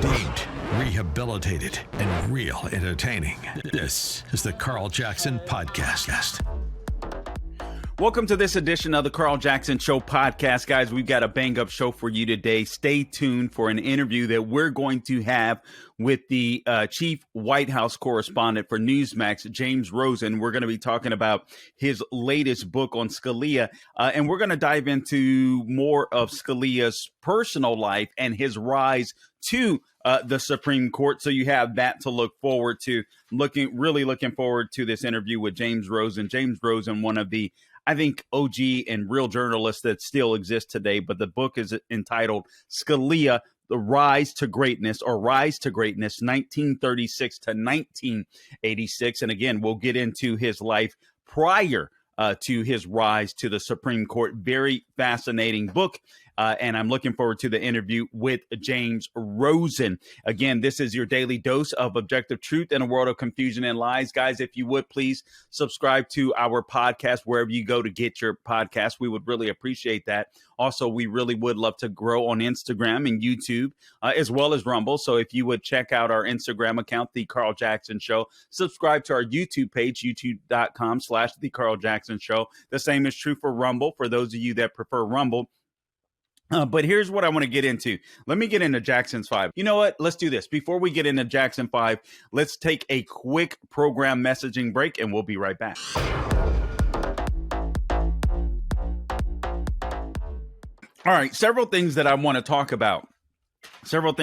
Redeemed, rehabilitated, and real entertaining. This is the Carl Jackson Podcast. Welcome to this edition of the Carl Jackson Show podcast, guys. We've got a bang-up show for you today. Stay tuned for an interview that we're going to have with the chief White House correspondent for NewsMax, James Rosen. We're going to be talking about his latest book on Scalia, and we're going to dive into more of Scalia's personal life and his rise to the Supreme Court. So you have that to look forward to. Really looking forward to this interview with James Rosen. James Rosen, one of the, I think, OG and real journalists that still exist today. But the book is entitled Scalia, The Rise to Greatness, or Rise to Greatness, 1936 to 1986. And again, we'll get into his life prior to his rise to the Supreme Court. Very fascinating book. And I'm looking forward to the interview with James Rosen. Again, this is your daily dose of objective truth in a world of confusion and lies. Guys, if you would please subscribe to our podcast wherever you go to get your podcast. We would really appreciate that. Also, we really would love to grow on Instagram and YouTube as well as Rumble. So if you would check out our Instagram account, The Carl Jackson Show, subscribe to our YouTube page, youtube.com/The Carl Jackson Show. The same is true for Rumble for those of you that prefer Rumble. But here's what I want to get into. Let me get into Jackson's 5. You know what? Let's do this. Before we get into Jackson 5, let's take a quick program messaging break, and we'll be right back. All right, several things that I want to talk about. Are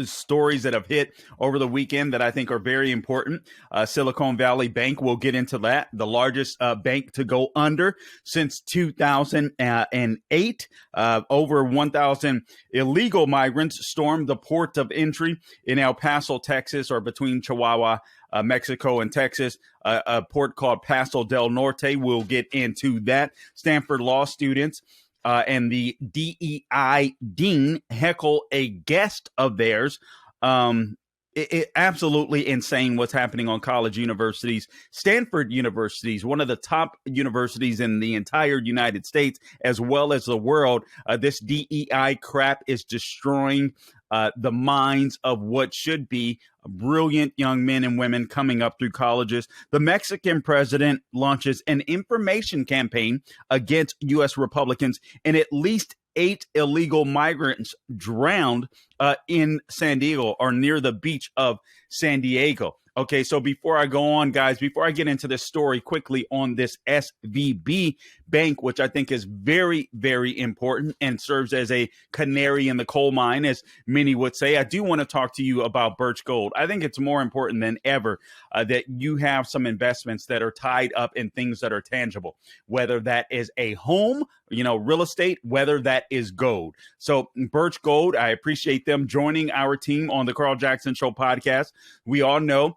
stories that have hit over the weekend that I think are very important. Silicon Valley Bank, we'll get into that. The largest bank to go under since 2008. Over 1,000 illegal migrants stormed the port of entry in El Paso, Texas, or between Chihuahua, Mexico, and Texas, a port called Paso del Norte. We'll get into that. Stanford law students and the DEI Dean heckle a guest of theirs. Absolutely insane what's happening on college universities. Stanford University is one of the top universities in the entire United States, as well as the world. This DEI crap is destroying the minds of what should be brilliant young men and women coming up through colleges. The Mexican president launches an information campaign against U.S. Republicans, and at least 8 illegal migrants drowned in San Diego, or near the beach of San Diego. Okay, so before I go on, guys, before I get into this story quickly on this SVB bank, which I think is very, very important and serves as a canary in the coal mine, as many would say, I do want to talk to you about Birch Gold. I think it's more important than ever that you have some investments that are tied up in things that are tangible, whether that is a home, real estate, whether that is gold. So Birch Gold, I appreciate them joining our team on the Carl Jackson Show podcast. We all know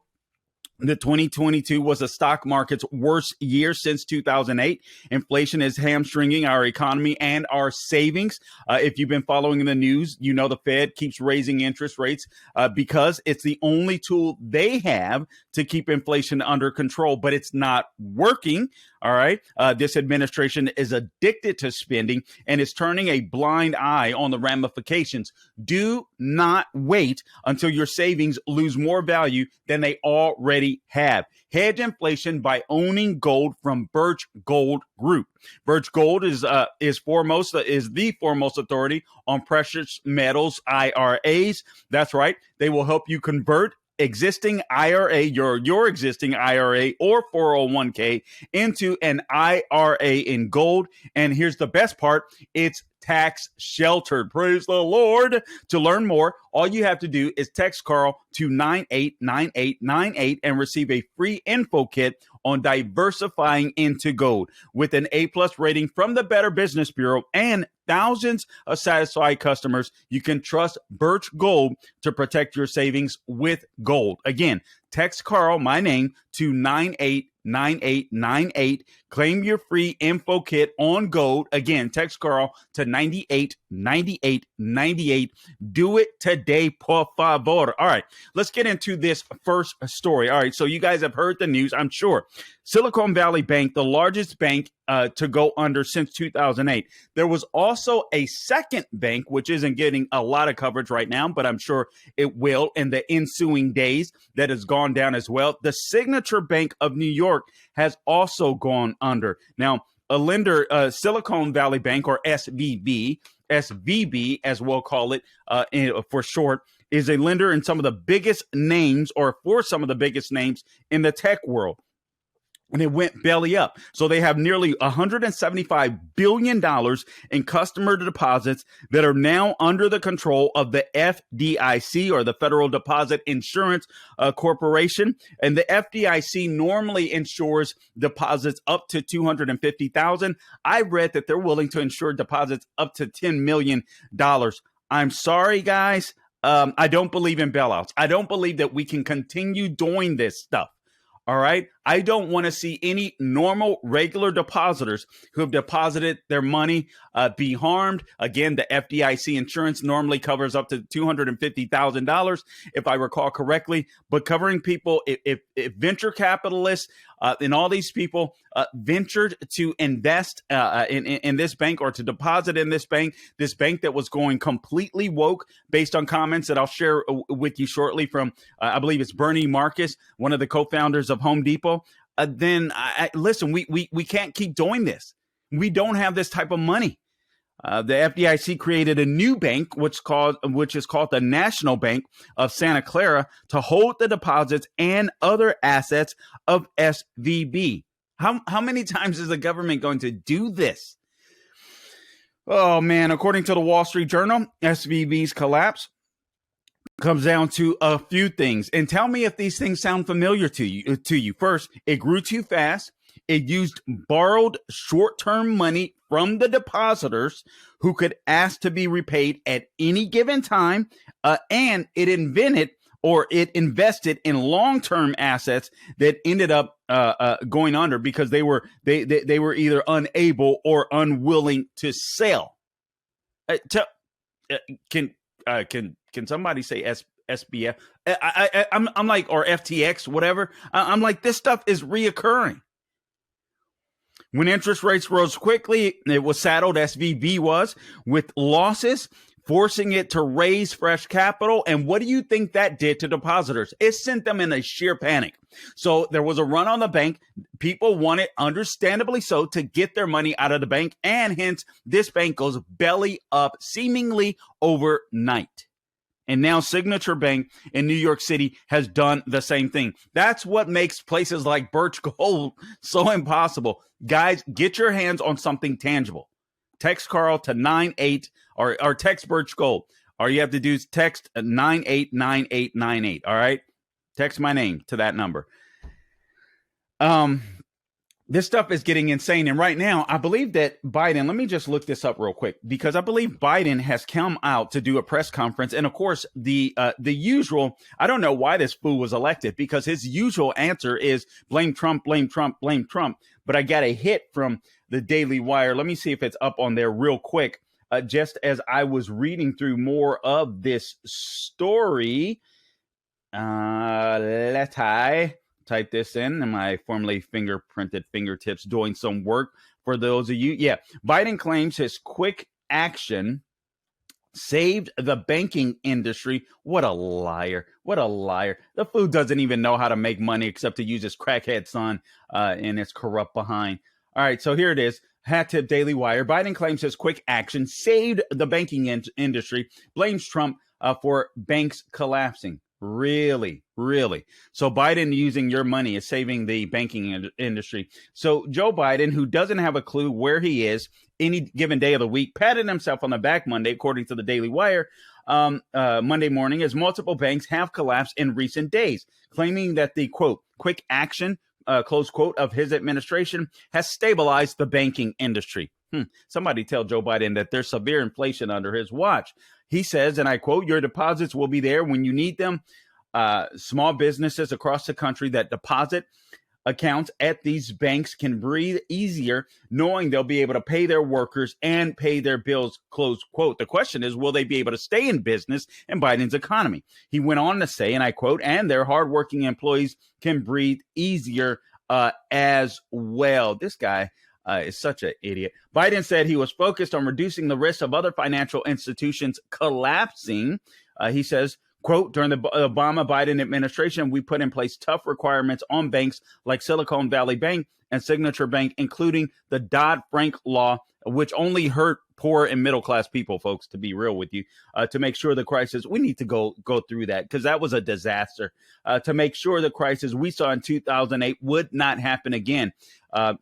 that 2022 was the stock market's worst year since 2008. Inflation is hamstringing our economy and our savings. If you've been following the news, you know the Fed keeps raising interest rates because it's the only tool they have to keep inflation under control, but it's not working. All right. This administration is addicted to spending and is turning a blind eye on the ramifications. Do not wait until your savings lose more value than they already have. Hedge inflation by owning gold from Birch Gold Group. Birch Gold is the foremost authority on precious metals IRAs. That's right. They will help you convert existing IRA, your existing IRA or 401k into an IRA in gold. And here's the best part. It's tax sheltered. Praise the Lord. To learn more, all you have to do is text Carl to 989898 and receive a free info kit on diversifying into gold. With an A+ rating from the Better Business Bureau and thousands of satisfied customers, you can trust Birch Gold to protect your savings with gold. Again, text Carl, my name, to 989898 9898. Claim your free info kit on gold. Again, text Carl to 989898. Do it today, por favor. All right, let's get into this first story. All right, so you guys have heard the news, I'm sure. Silicon Valley Bank, the largest bank to go under since 2008. There was also a second bank, which isn't getting a lot of coverage right now, but I'm sure it will in the ensuing days, that has gone down as well. The Signature Bank of New York has also gone under. Now, a lender, Silicon Valley Bank, or SVB, as we'll call it for short, is a lender in some of the biggest names, or for some of the biggest names in the tech world. And it went belly up. So they have nearly $175 billion in customer deposits that are now under the control of the FDIC, or the Federal Deposit Insurance Corporation. And the FDIC normally insures deposits up to $250,000. I read that they're willing to insure deposits up to $10 million. I'm sorry, guys. I don't believe in bailouts. I don't believe that we can continue doing this stuff. All right. I don't want to see any normal, regular depositors who have deposited their money be harmed. Again, the FDIC insurance normally covers up to $250,000, if I recall correctly, but covering people, if venture capitalists and all these people ventured to invest in this bank, or to deposit in this bank that was going completely woke, based on comments that I'll share with you shortly from, I believe it's Bernie Marcus, one of the co-founders of Home Depot. Then listen, we can't keep doing this. We don't have this type of money. The FDIC created a new bank, which is called the National Bank of Santa Clara, to hold the deposits and other assets of SVB. How many times is the government going to do this? Oh man, according to the Wall Street Journal, SVB's collapse comes down to a few things. And tell me if these things sound familiar to you. First, it grew too fast. It used borrowed short-term money from the depositors, who could ask to be repaid at any given time. And it invested in long-term assets that ended up going under, because they were either unable or unwilling to sell. Can somebody say SBF? I'm like, or FTX, whatever. I'm like, this stuff is reoccurring. When interest rates rose quickly, it was saddled, SVB was, with losses, forcing it to raise fresh capital. And what do you think that did to depositors? It sent them in a sheer panic. So there was a run on the bank. People wanted, understandably so, to get their money out of the bank. And hence, this bank goes belly up seemingly overnight. And now Signature Bank in New York City has done the same thing. That's what makes places like Birch Gold so impossible. Guys, get your hands on something tangible. Text Carl to 98 or text Birch Gold. All you have to do is text 989898. All right. Text my name to that number. This stuff is getting insane. And right now, I believe that Biden, let me just look this up real quick, because I believe Biden has come out to do a press conference. And of course, the usual, I don't know why this fool was elected, because his usual answer is blame Trump, blame Trump, blame Trump. But I got a hit from the Daily Wire. Let me see if it's up on there real quick. Just as I was reading through more of this story, let I type this in, and my formerly fingerprinted fingertips doing some work for those of you. Yeah, Biden claims his quick action saved the banking industry. What a liar. What a liar. The fool doesn't even know how to make money except to use his crackhead son and his corrupt behind. All right, so here it is. Hat tip Daily Wire. Biden claims his quick action saved the banking industry, blames Trump for banks collapsing. Really? So Biden using your money is saving the banking industry. So Joe Biden, who doesn't have a clue where he is any given day of the week, patted himself on the back Monday, according to the Daily Wire, Monday morning, as multiple banks have collapsed in recent days, claiming that the, quote, quick action, close quote, of his administration has stabilized the banking industry. Somebody tell Joe Biden that there's severe inflation under his watch. He says, and I quote, your deposits will be there when you need them. Small businesses across the country that deposit accounts at these banks can breathe easier knowing they'll be able to pay their workers and pay their bills, close quote. The question is, will they be able to stay in business in Biden's economy? He went on to say, and I quote, and their hardworking employees can breathe easier as well. This guy is such an idiot. Biden said he was focused on reducing the risk of other financial institutions collapsing. He says, quote, during the Obama-Biden administration, we put in place tough requirements on banks like Silicon Valley Bank and Signature Bank, including the Dodd-Frank law, which only hurt poor and middle-class people, folks, to be real with you, to make sure the crisis, we need to go through that because that was a disaster, to make sure the crisis we saw in 2008 would not happen again.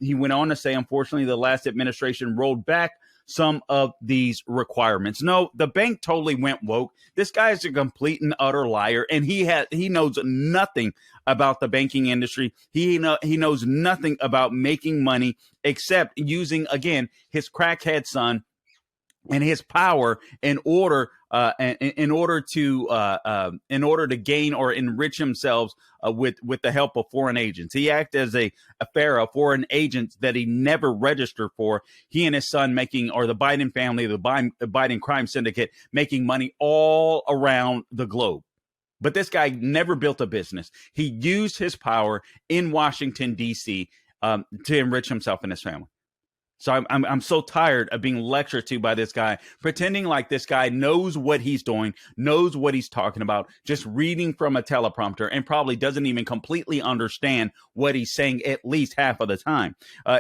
He went on to say, unfortunately, the last administration rolled back some of these requirements. No, the bank totally went woke. This guy is a complete and utter liar, and he knows nothing about the banking industry. He knows nothing about making money except using, again, his crackhead son and his power in order to gain or enrich himself with the help of foreign agents. He acted as a pharaoh, foreign agents that he never registered for. He and his son or the Biden family, the Biden crime syndicate, making money all around the globe. But this guy never built a business. He used his power in Washington, D.C. To enrich himself and his family. So I'm so tired of being lectured to by this guy, pretending like this guy knows what he's doing, knows what he's talking about, just reading from a teleprompter, and probably doesn't even completely understand what he's saying at least half of the time.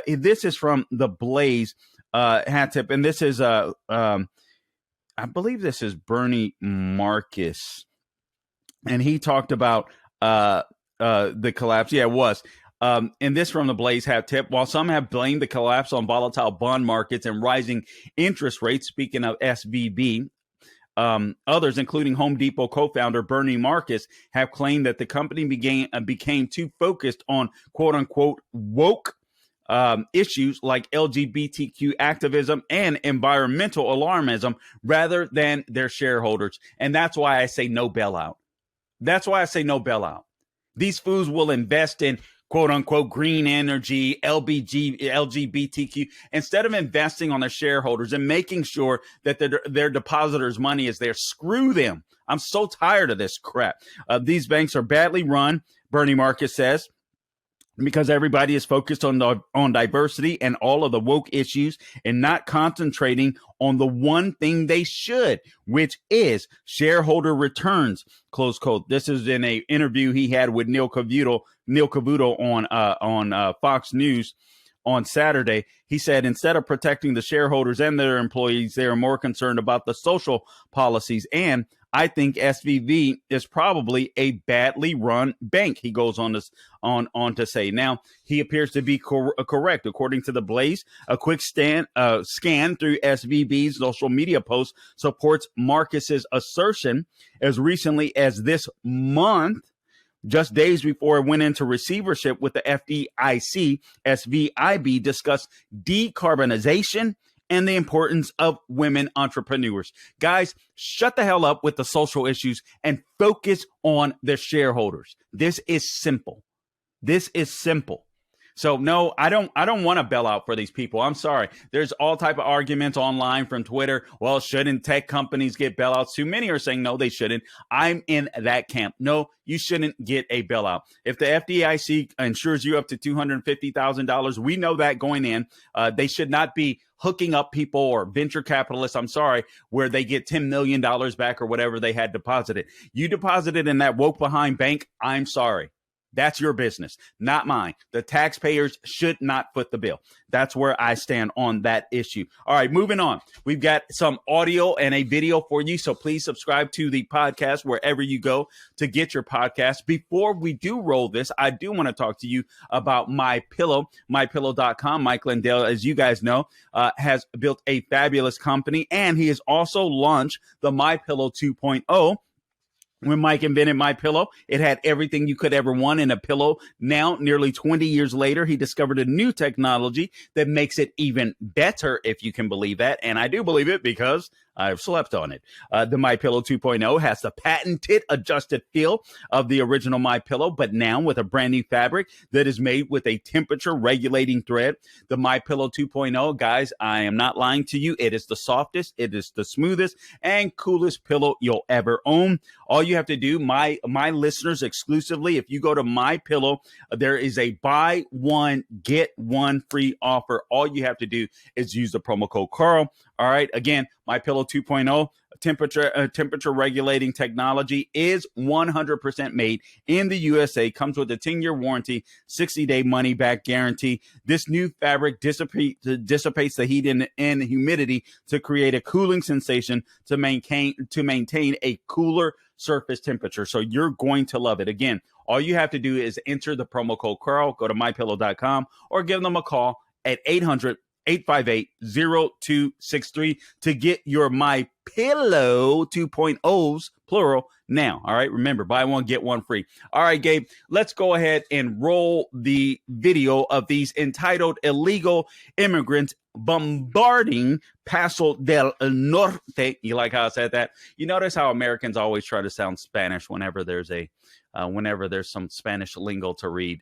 This is from the Blaze hat tip, and this is I believe this is Bernie Marcus, and he talked about the collapse. Yeah, it was. And this from the Blaze hat tip. While some have blamed the collapse on volatile bond markets and rising interest rates, speaking of SVB, others, including Home Depot co-founder Bernie Marcus, have claimed that the company became too focused on quote unquote woke issues like LGBTQ activism and environmental alarmism rather than their shareholders. And that's why I say no bailout. That's why I say no bailout. These fools will invest in quote unquote green energy, LGBTQ, instead of investing on their shareholders and making sure that their depositors' money is there. Screw them. I'm so tired of this crap. These banks are badly run, Bernie Marcus says, because everybody is focused on diversity and all of the woke issues and not concentrating on the one thing they should, which is shareholder returns, close quote. This is in an interview he had with Neil Cavuto on Fox News on Saturday. He said instead of protecting the shareholders and their employees, they are more concerned about the social policies. And I think SVB is probably a badly run bank, he goes on to say. Now, he appears to be correct. According to the Blaze, a quick scan through SVB's social media posts supports Marcus's assertion. As recently as this month, just days before it went into receivership with the FDIC, SVB discussed decarbonization and the importance of women entrepreneurs. Guys, shut the hell up with the social issues and focus on the shareholders. This is simple. This is simple. So no, I don't want to bail out for these people. I'm sorry. There's all type of arguments online from Twitter. Well, shouldn't tech companies get bailouts? Too many are saying no, they shouldn't. I'm in that camp. No, you shouldn't get a bailout. If the FDIC insures you up to $250,000, we know that going in. They should not be hooking up people or venture capitalists, I'm sorry, where they get $10 million back or whatever they had deposited. You deposited in that woke behind bank, I'm sorry. That's your business, not mine. The taxpayers should not foot the bill. That's where I stand on that issue. All right, moving on. We've got some audio and a video for you, so please subscribe to the podcast wherever you go to get your podcast. Before we do roll this, I do want to talk to you about MyPillow, MyPillow.com. Mike Lindell, as you guys know, has built a fabulous company, and he has also launched the MyPillow 2.0. When Mike invented MyPillow, it had everything you could ever want in a pillow. Now, nearly 20 years later, he discovered a new technology that makes it even better, if you can believe that. And I do believe it because I've slept on it. The MyPillow 2.0 has the patented adjusted feel of the original MyPillow, but now with a brand new fabric that is made with a temperature regulating thread. The MyPillow 2.0, guys, I am not lying to you. It is the softest, it is the smoothest and coolest pillow you'll ever own. All you have to do, my listeners exclusively, if you go to MyPillow, there is a buy one, get one free offer. All you have to do is use the promo code Carl. All right. Again, MyPillow 2.0 temperature regulating technology is 100% made in the USA. Comes with a 10-year warranty, 60-day money back guarantee. This new fabric dissipates the heat and humidity to create a cooling sensation to maintain a cooler surface temperature. So you're going to love it. Again, all you have to do is enter the promo code Carl, go to mypillow.com or give them a call at 800-858-0263 to get your MyPillow 2.0s, plural, now. All right. Remember, buy one, get one free. All right, Gabe, let's go ahead and roll the video of these entitled illegal immigrants bombarding Paso del Norte. You like how I said that? You notice how Americans always try to sound Spanish whenever there's some Spanish lingo to read.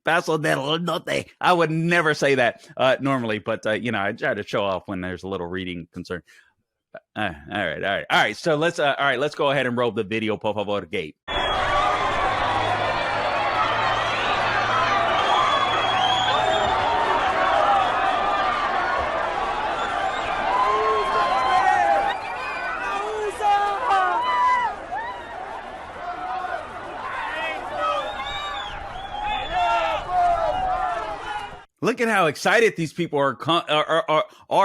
Paso del Norte. I would never say that normally, but I try to show off when there's a little reading concern. All right. So let's go ahead and roll the video, por favor, Gabe. Look at how excited these people are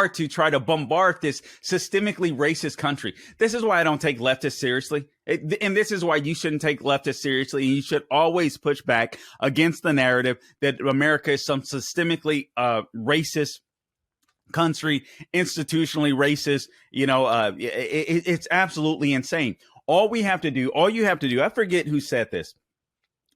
to try to bombard this systemically racist country. This is why I don't take leftists seriously. And this is why you shouldn't take leftists seriously. You should always push back against the narrative that America is some systemically racist country, institutionally racist. It's absolutely insane. All you have to do, I forget who said this.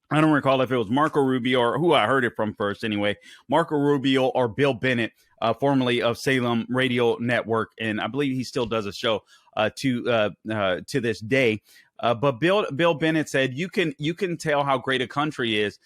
I don't recall if it was Marco Rubio or who I heard it from first anyway, Marco Rubio or Bill Bennett, formerly of Salem Radio Network. And I believe he still does a show to this day. But Bill Bennett said, you can tell how great a country is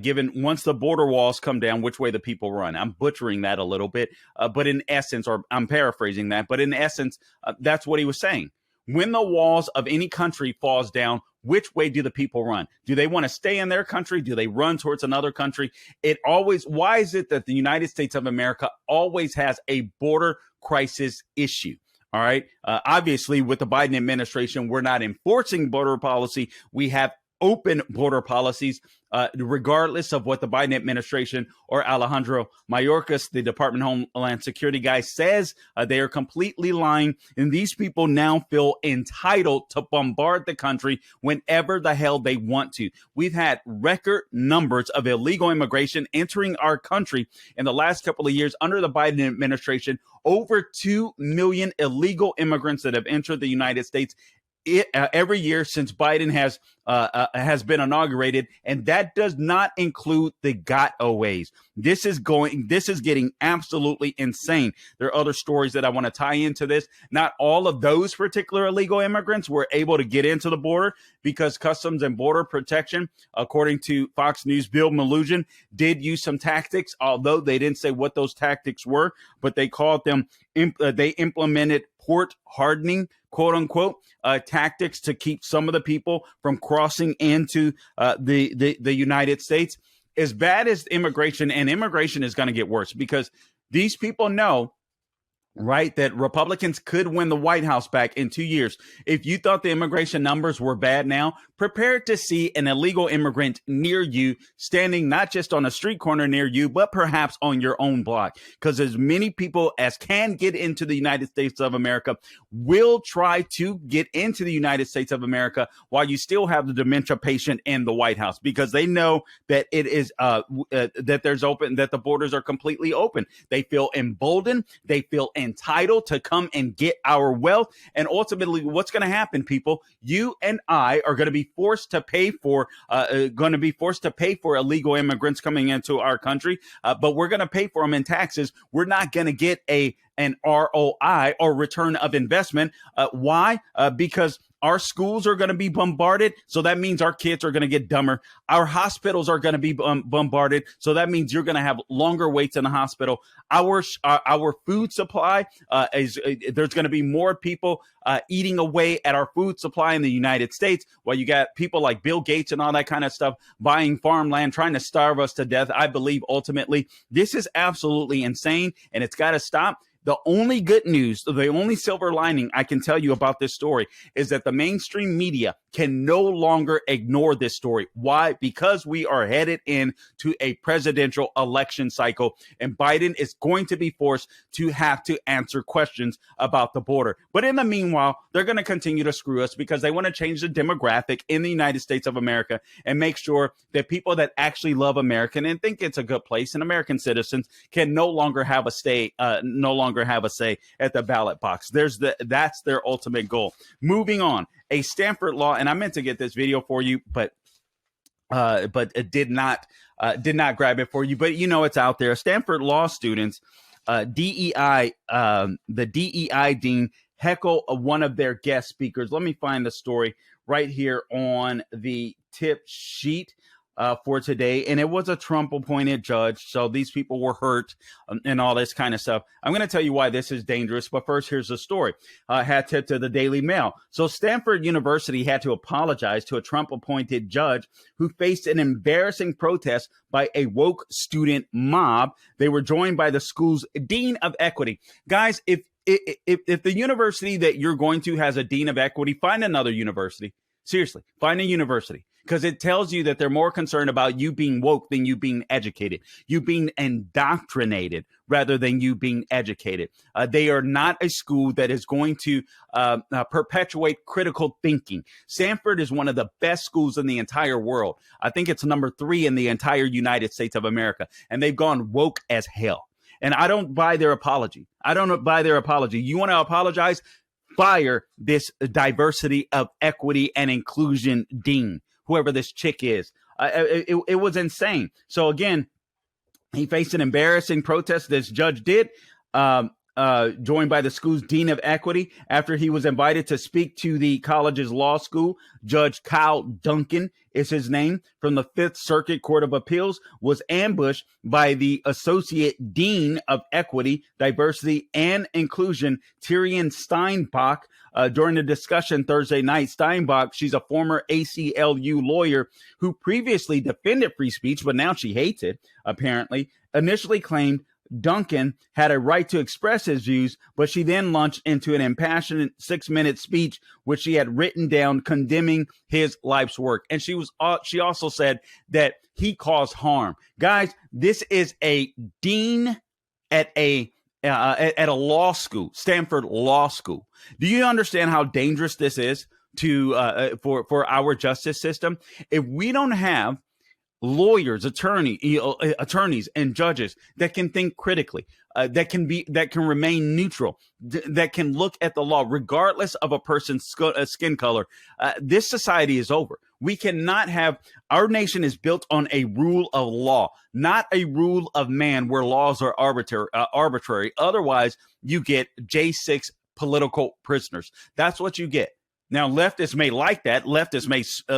given once the border walls come down, which way the people run. I'm butchering that a little bit, but in essence, or I'm paraphrasing that, but in essence, that's what he was saying. When the walls of any country falls down, which way do the people run? Do they want to stay in their country? Do they run towards another country? Why is it that the United States of America always has a border crisis issue? All right. Obviously, with the Biden administration, we're not enforcing border policy. We have open border policies, regardless of what the Biden administration or Alejandro Mayorkas, the Department of Homeland Security guy, says. They are completely lying. And these people now feel entitled to bombard the country whenever the hell they want to. We've had record numbers of illegal immigration entering our country in the last couple of years under the Biden administration. Over 2 million illegal immigrants that have entered the United States every year since Biden has been inaugurated, and that does not include the gotaways. This is getting absolutely insane. There are other stories that I want to tie into this. Not all of those particular illegal immigrants were able to get into the border because Customs and Border Protection, according to Fox News, Bill Melugin, did use some tactics, although they didn't say what those tactics were, but they called them, they implemented port hardening, quote unquote, tactics to keep some of the people from crossing into the United States. As bad as immigration is going to get worse because these people know, right, that Republicans could win the White House back in 2 years. If you thought the immigration numbers were bad now, prepare to see an illegal immigrant near you standing not just on a street corner near you, but perhaps on your own block. Because as many people as can get into the United States of America will try to get into the United States of America while you still have the dementia patient in the White House, because they know that it is that the borders are completely open. They feel emboldened. They feel entitled to come and get our wealth. And ultimately, what's going to happen, people? You and I are going to be forced to pay for illegal immigrants coming into our country, but we're going to pay for them in taxes. We're not going to get an ROI, or return of investment. Why? Because our schools are going to be bombarded, so that means our kids are going to get dumber. Our hospitals are going to be bombarded, so that means you're going to have longer waits in the hospital. Our food supply there's going to be more people eating away at our food supply in the United States, while you got people like Bill Gates and all that kind of stuff buying farmland, trying to starve us to death. I believe ultimately this is absolutely insane, and it's got to stop. The only good news, the only silver lining I can tell you about this story is that the mainstream media can no longer ignore this story. Why? Because we are headed into a presidential election cycle, and Biden is going to be forced to have to answer questions about the border. But in the meanwhile, they're going to continue to screw us because they want to change the demographic in the United States of America and make sure that people that actually love America and think it's a good place and American citizens can no longer have a say at the ballot box. That's their ultimate goal. Moving on, a Stanford law, and I meant to get this video for you, but it did not grab it for you. But you know it's out there. Stanford law students, the DEI Dean heckle one of their guest speakers. Let me find the story right here on the tip sheet for today, and it was a Trump-appointed judge, so these people were hurt and all this kind of stuff. I'm going to tell you why this is dangerous, but first, here's the story. Hat tip to the Daily Mail. So Stanford University had to apologize to a Trump-appointed judge who faced an embarrassing protest by a woke student mob. They were joined by the school's Dean of Equity. Guys, if the university that you're going to has a Dean of Equity, find another university. Seriously, find a university, because it tells you that they're more concerned about you being woke than you being educated, you being indoctrinated rather than you being educated. They are not a school that is going to perpetuate critical thinking. Stanford is one of the best schools in the entire world. I think it's number 3 in the entire United States of America, and they've gone woke as hell. And I don't buy their apology. You want to apologize? Fire this diversity of equity and inclusion dean, whoever this chick is. It was insane. So again, he faced an embarrassing protest. This judge did, joined by the school's Dean of Equity, after he was invited to speak to the college's law school. Judge Kyle Duncan is his name, from the Fifth Circuit Court of Appeals, was ambushed by the Associate Dean of Equity, Diversity, and Inclusion, Tyrion Steinbach, during the discussion Thursday night. Steinbach, she's a former ACLU lawyer who previously defended free speech, but now she hates it, apparently, initially claimed Duncan had a right to express his views, but she then launched into an impassioned 6-minute speech, which she had written down, condemning his life's work. And she also said that he caused harm. Guys, this is a dean at a law school, Stanford Law School. Do you understand how dangerous this is for our justice system? If we don't have lawyers, attorneys, and judges that can think critically, that can remain neutral, that can look at the law regardless of a person's skin color, this society is over. We cannot have, our nation is built on a rule of law, not a rule of man where laws are arbitrary. Otherwise, you get J6 political prisoners. That's what you get. Now, leftists may like that. Leftists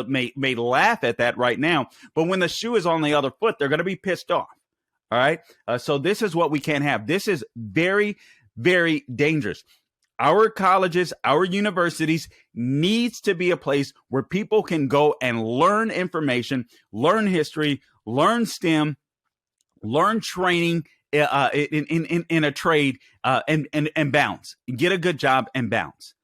may laugh at that right now. But when the shoe is on the other foot, they're going to be pissed off. All right. So this is what we can't have. This is very, very dangerous. Our colleges, our universities needs to be a place where people can go and learn information, learn history, learn STEM, learn training in a trade, and bounce. Get a good job and bounce.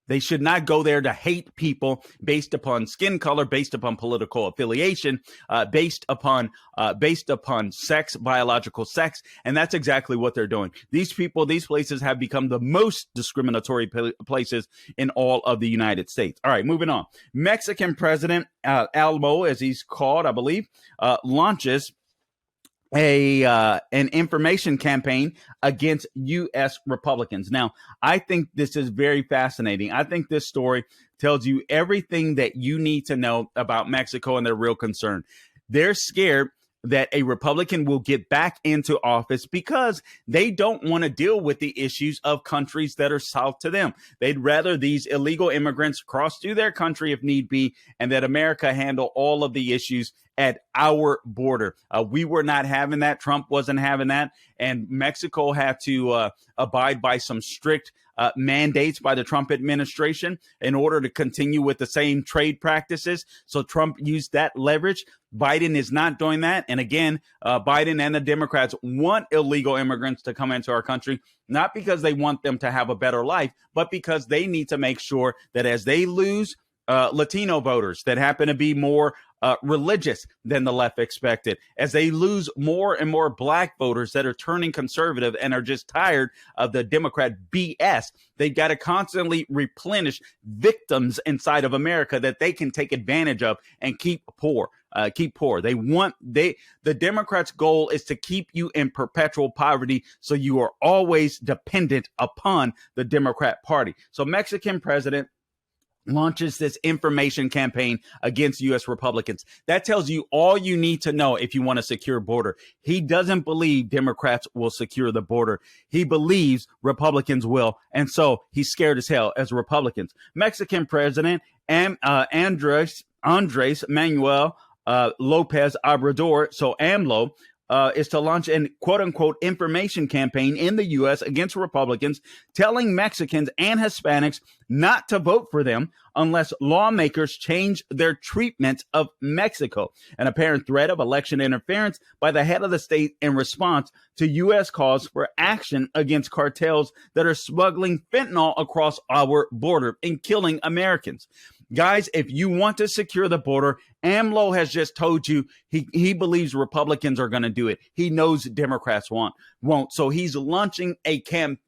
They should not go there to hate people based upon skin color, based upon political affiliation, based upon sex, biological sex. And that's exactly what they're doing. These places have become the most discriminatory places in all of the United States. All right, moving on. Mexican President AMLO, as he's called, I believe, launches an information campaign against U.S. Republicans. Now, I think this is very fascinating. I think this story tells you everything that you need to know about Mexico and their real concern. They're scared that a Republican will get back into office because they don't want to deal with the issues of countries that are south to them. They'd rather these illegal immigrants cross through their country if need be, and that America handle all of the issues at our border. We were not having that. Trump wasn't having that. And Mexico had to abide by some strict mandates by the Trump administration in order to continue with the same trade practices. So Trump used that leverage. Biden is not doing that. And again, Biden and the Democrats want illegal immigrants to come into our country, not because they want them to have a better life, but because they need to make sure that as they lose Latino voters that happen to be more religious than the left expected, as they lose more and more black voters that are turning conservative and are just tired of the Democrat BS, they've got to constantly replenish victims inside of America that they can take advantage of and keep poor. The Democrats' goal is to keep you in perpetual poverty, so you are always dependent upon the Democrat Party. So Mexican president launches this information campaign against U.S. Republicans. That tells you all you need to know if you want a secure border. He doesn't believe Democrats will secure the border. He believes Republicans will, and so he's scared as hell as Republicans. Mexican President Andres Manuel Lopez Obrador, so AMLO, is to launch an quote-unquote information campaign in the U.S. against Republicans, telling Mexicans and Hispanics not to vote for them unless lawmakers change their treatment of Mexico. An apparent threat of election interference by the head of the state in response to U.S. calls for action against cartels that are smuggling fentanyl across our border and killing Americans. Guys, if you want to secure the border, AMLO has just told you he believes Republicans are going to do it. He knows Democrats won't. So he's launching a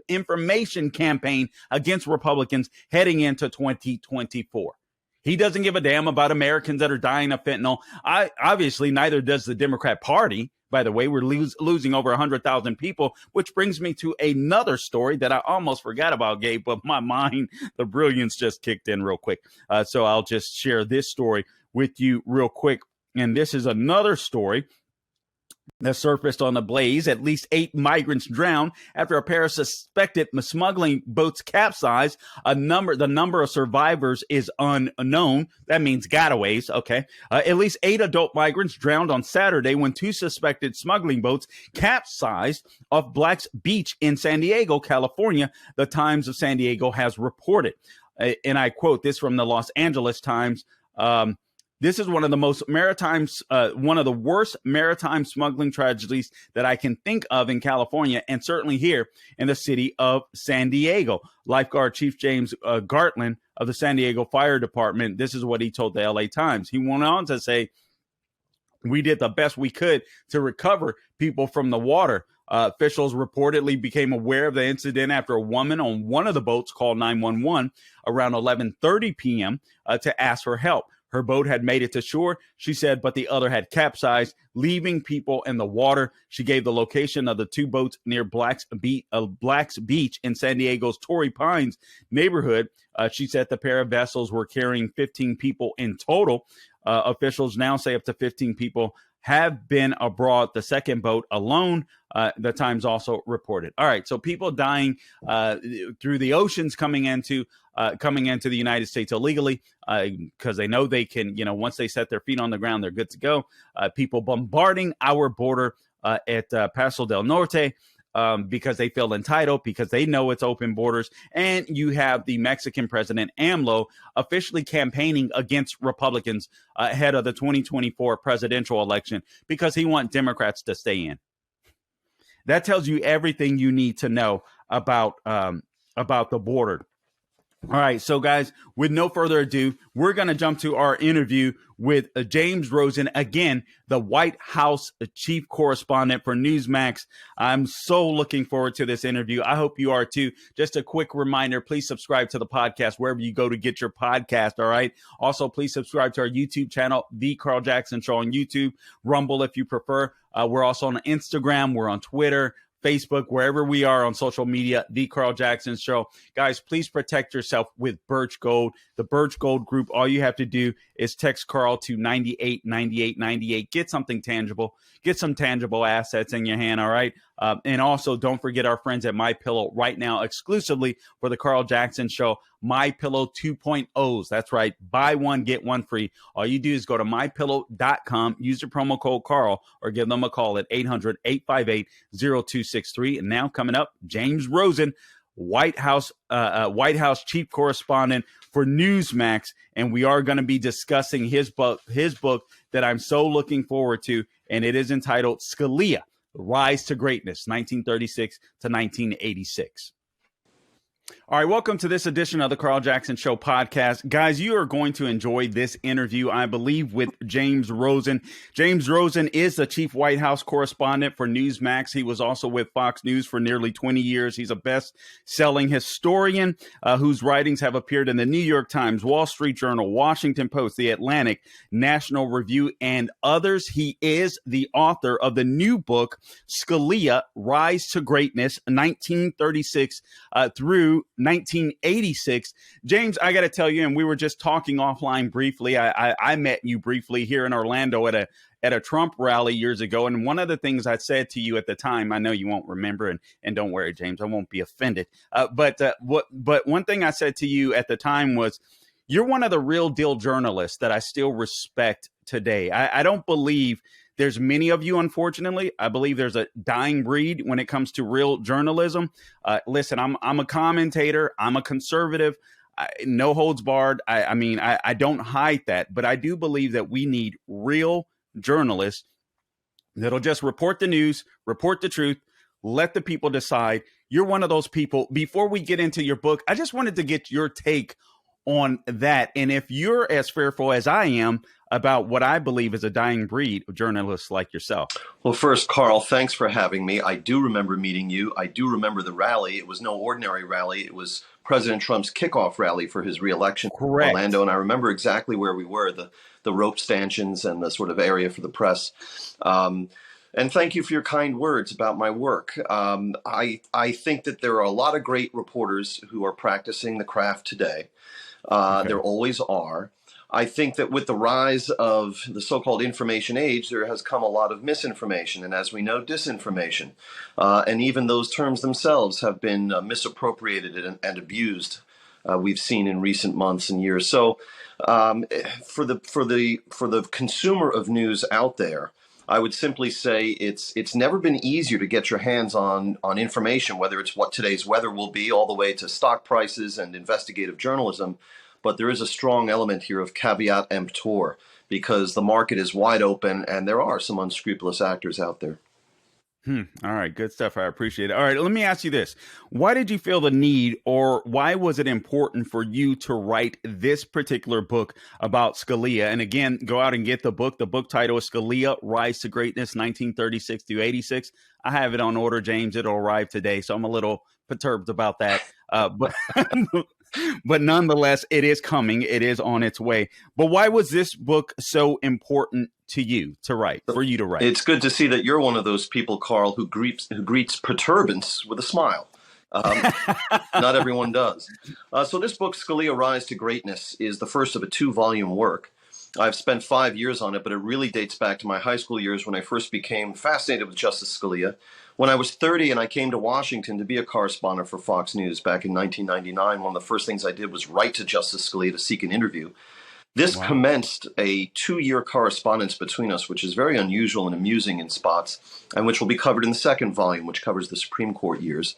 information campaign against Republicans heading into 2024. He doesn't give a damn about Americans that are dying of fentanyl. Obviously, neither does the Democrat Party. By the way, we're losing over 100,000 people, which brings me to another story that I almost forgot about, Gabe, but my mind, the brilliance just kicked in real quick. So I'll just share this story with you real quick. And this is another story that surfaced on the Blaze. At least 8 migrants drowned after a pair of suspected smuggling boats capsized. The number of survivors is unknown. That means gotaways. Okay. At least 8 adult migrants drowned on Saturday when 2 suspected smuggling boats capsized off Black's Beach in San Diego, California. The Times of San Diego has reported. And I quote this from the Los Angeles Times. This is one of the worst maritime smuggling tragedies that I can think of in California, and certainly here in the city of San Diego. Lifeguard Chief James Gartland of the San Diego Fire Department, this is what he told the LA Times. He went on to say, "We did the best we could to recover people from the water." Officials reportedly became aware of the incident after a woman on one of the boats called 911 around 11:30 p.m. To ask for help. Her boat had made it to shore, she said, but the other had capsized, leaving people in the water. She gave the location of the 2 boats near Black's Beach in San Diego's Torrey Pines neighborhood. She said the pair of vessels were carrying 15 people in total. Officials now say up to 15 people have been abroad. The second boat alone, the Times also reported. All right, so people dying through the oceans coming into the United States illegally because they know they can, once they set their feet on the ground, they're good to go. People bombarding our border at Paso del Norte because they feel entitled, because they know it's open borders. And you have the Mexican president, AMLO, officially campaigning against Republicans ahead of the 2024 presidential election because he wants Democrats to stay in. That tells you everything you need to know about the border. All right, so guys, with no further ado, we're going to jump to our interview with James Rosen, again, the White House chief correspondent for NewsMax. I'm so looking forward to this interview. I hope you are too. Just a quick reminder, please subscribe to the podcast wherever you go to get your podcast, all right? Also, please subscribe to our YouTube channel, The Carl Jackson Show on YouTube, Rumble if you prefer. We're also on Instagram. We're on Twitter. Facebook, wherever we are on social media, The Carl Jackson Show. Guys, please protect yourself with Birch Gold. The Birch Gold Group, all you have to do is text Carl to 989898. Get something tangible. Get some tangible assets in your hand, all right? And also, don't forget our friends at MyPillow right now, exclusively for the Carl Jackson Show, MyPillow 2.0s. That's right. Buy one, get one free. All you do is go to mypillow.com, use your promo code Carl, or give them a call at 800-858-0263. And now coming up, James Rosen, White House chief correspondent for NewsMax, and we are going to be discussing his book that I'm so looking forward to, and it is entitled Scalia: Rise to Greatness, 1936 to 1986. All right, welcome to this edition of the Carl Jackson Show podcast. Guys, you are going to enjoy this interview, I believe, with James Rosen. James Rosen is the chief White House correspondent for NewsMax. He was also with Fox News for nearly 20 years. He's a best-selling historian whose writings have appeared in the New York Times, Wall Street Journal, Washington Post, The Atlantic, National Review, and others. He is the author of the new book, Scalia: Rise to Greatness, 1936 through 1986. James, I got to tell you, and we were just talking offline briefly. I met you briefly here in Orlando at a Trump rally years ago. And one of the things I said to you at the time, I know you won't remember, and don't worry, James, I won't be offended. But one thing I said to you at the time was, you're one of the real deal journalists that I still respect today. I don't believe there's many of you, unfortunately. I believe there's a dying breed when it comes to real journalism. Listen, I'm a commentator. I'm a conservative. No holds barred. I mean, I don't hide that. But I do believe that we need real journalists that'll just report the news, report the truth, let the people decide. You're one of those people. Before we get into your book, I just wanted to get your take on that. And if you're as fearful as I am about what I believe is a dying breed of journalists like yourself. Well, first, Carl, thanks for having me. I do remember meeting you. I do remember the rally. It was no ordinary rally. It was President Trump's kickoff rally for his reelection in Orlando. And I remember exactly where we were, the rope stanchions and the sort of area for the press. And thank you for your kind words about my work. I think that there are a lot of great reporters who are practicing the craft today. There always are. I think that with the rise of the so-called information age, there has come a lot of misinformation, and as we know, disinformation. And even those terms themselves have been misappropriated and abused. We've seen in recent months and years. So, for the consumer of news out there, I would simply say it's never been easier to get your hands on information, whether it's what today's weather will be, all the way to stock prices and investigative journalism. But there is a strong element here of caveat emptor, because the market is wide open and there are some unscrupulous actors out there. All right. Good stuff. I appreciate it. All right. Let me ask you this. Why did you feel the need, or why was it important for you to write this particular book about Scalia? And again, go out and get the book. The book title is Scalia: Rise to Greatness, 1936 through 86. I have it on order, James. It'll arrive today. So I'm a little perturbed about that. But nonetheless, it is coming. It is on its way. But why was this book so important to you to write, for you to write? It's good to see that you're one of those people, Carl, who greets perturbance with a smile. Not everyone does. So this book, Scalia: Rise to Greatness, is the first of a 2-volume work. I've spent 5 years on it, but it really dates back to my high school years when I first became fascinated with Justice Scalia. When I was 30 and I came to Washington to be a correspondent for Fox News back in 1999, one of the first things I did was write to Justice Scalia to seek an interview. This commenced a 2-year correspondence between us, which is very unusual and amusing in spots, and which will be covered in the second volume, which covers the Supreme Court years.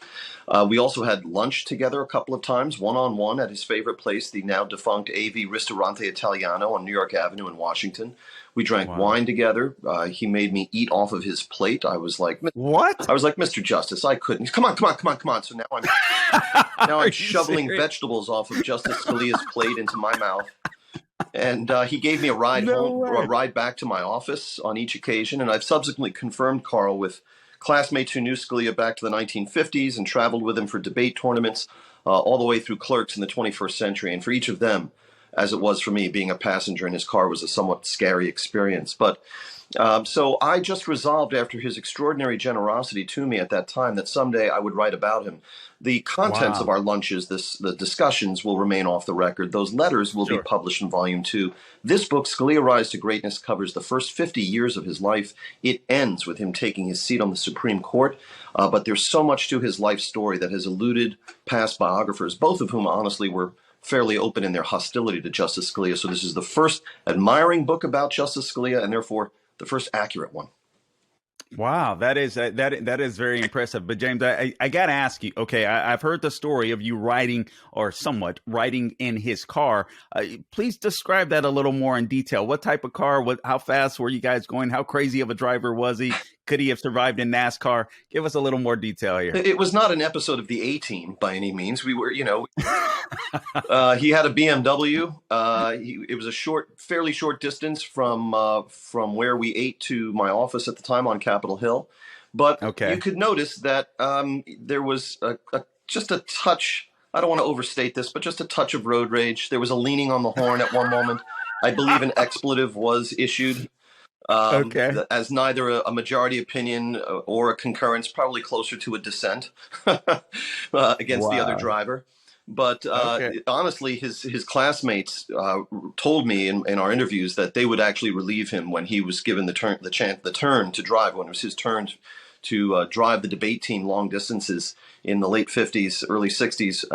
We also had lunch together a couple of times, one-on-one at his favorite place, the now defunct AV Ristorante Italiano on New York Avenue in Washington. We drank wine together. He made me eat off of his plate. I was like, what? I was like, Mr. Justice, I couldn't. Come on. So now I'm shoveling vegetables off of Justice Scalia's plate into my mouth. And he gave me a ride home, or a ride back to my office on each occasion. And I've subsequently confirmed Carl with classmates who knew Scalia back to the 1950s and traveled with him for debate tournaments all the way through clerks in the 21st century. And for each of them, as it was for me. Being a passenger in his car was a somewhat scary experience. But so I just resolved, after his extraordinary generosity to me at that time, that someday I would write about him. The contents of our lunches, the discussions, will remain off the record. Those letters will be published in Volume 2. This book, Scalia: Rise to Greatness, covers the first 50 years of his life. It ends with him taking his seat on the Supreme Court. But there's so much to his life story that has eluded past biographers, both of whom honestly were fairly open in their hostility to Justice Scalia. So this is the first admiring book about Justice Scalia, and therefore the first accurate one. Wow, that is very impressive. But James, I got to ask you. Okay, I've heard the story of you riding, or somewhat riding, in his car. Please describe that a little more in detail. What type of car? How fast were you guys going? How crazy of a driver was he? Could he have survived in NASCAR? Give us a little more detail here. It was not an episode of the A-Team by any means. We were, he had a BMW. It was a fairly short distance from where we ate to my office at the time on Capitol Hill. But you could notice that there was just a touch. I don't want to overstate this, but just a touch of road rage. There was a leaning on the horn at one moment. I believe an expletive was issued. As neither a majority opinion or a concurrence, probably closer to a dissent against the other driver. But honestly, his classmates told me in our interviews that they would actually relieve him when he was given the turn to drive, when it was his turn to drive the debate team long distances in the late 50s, early 60s,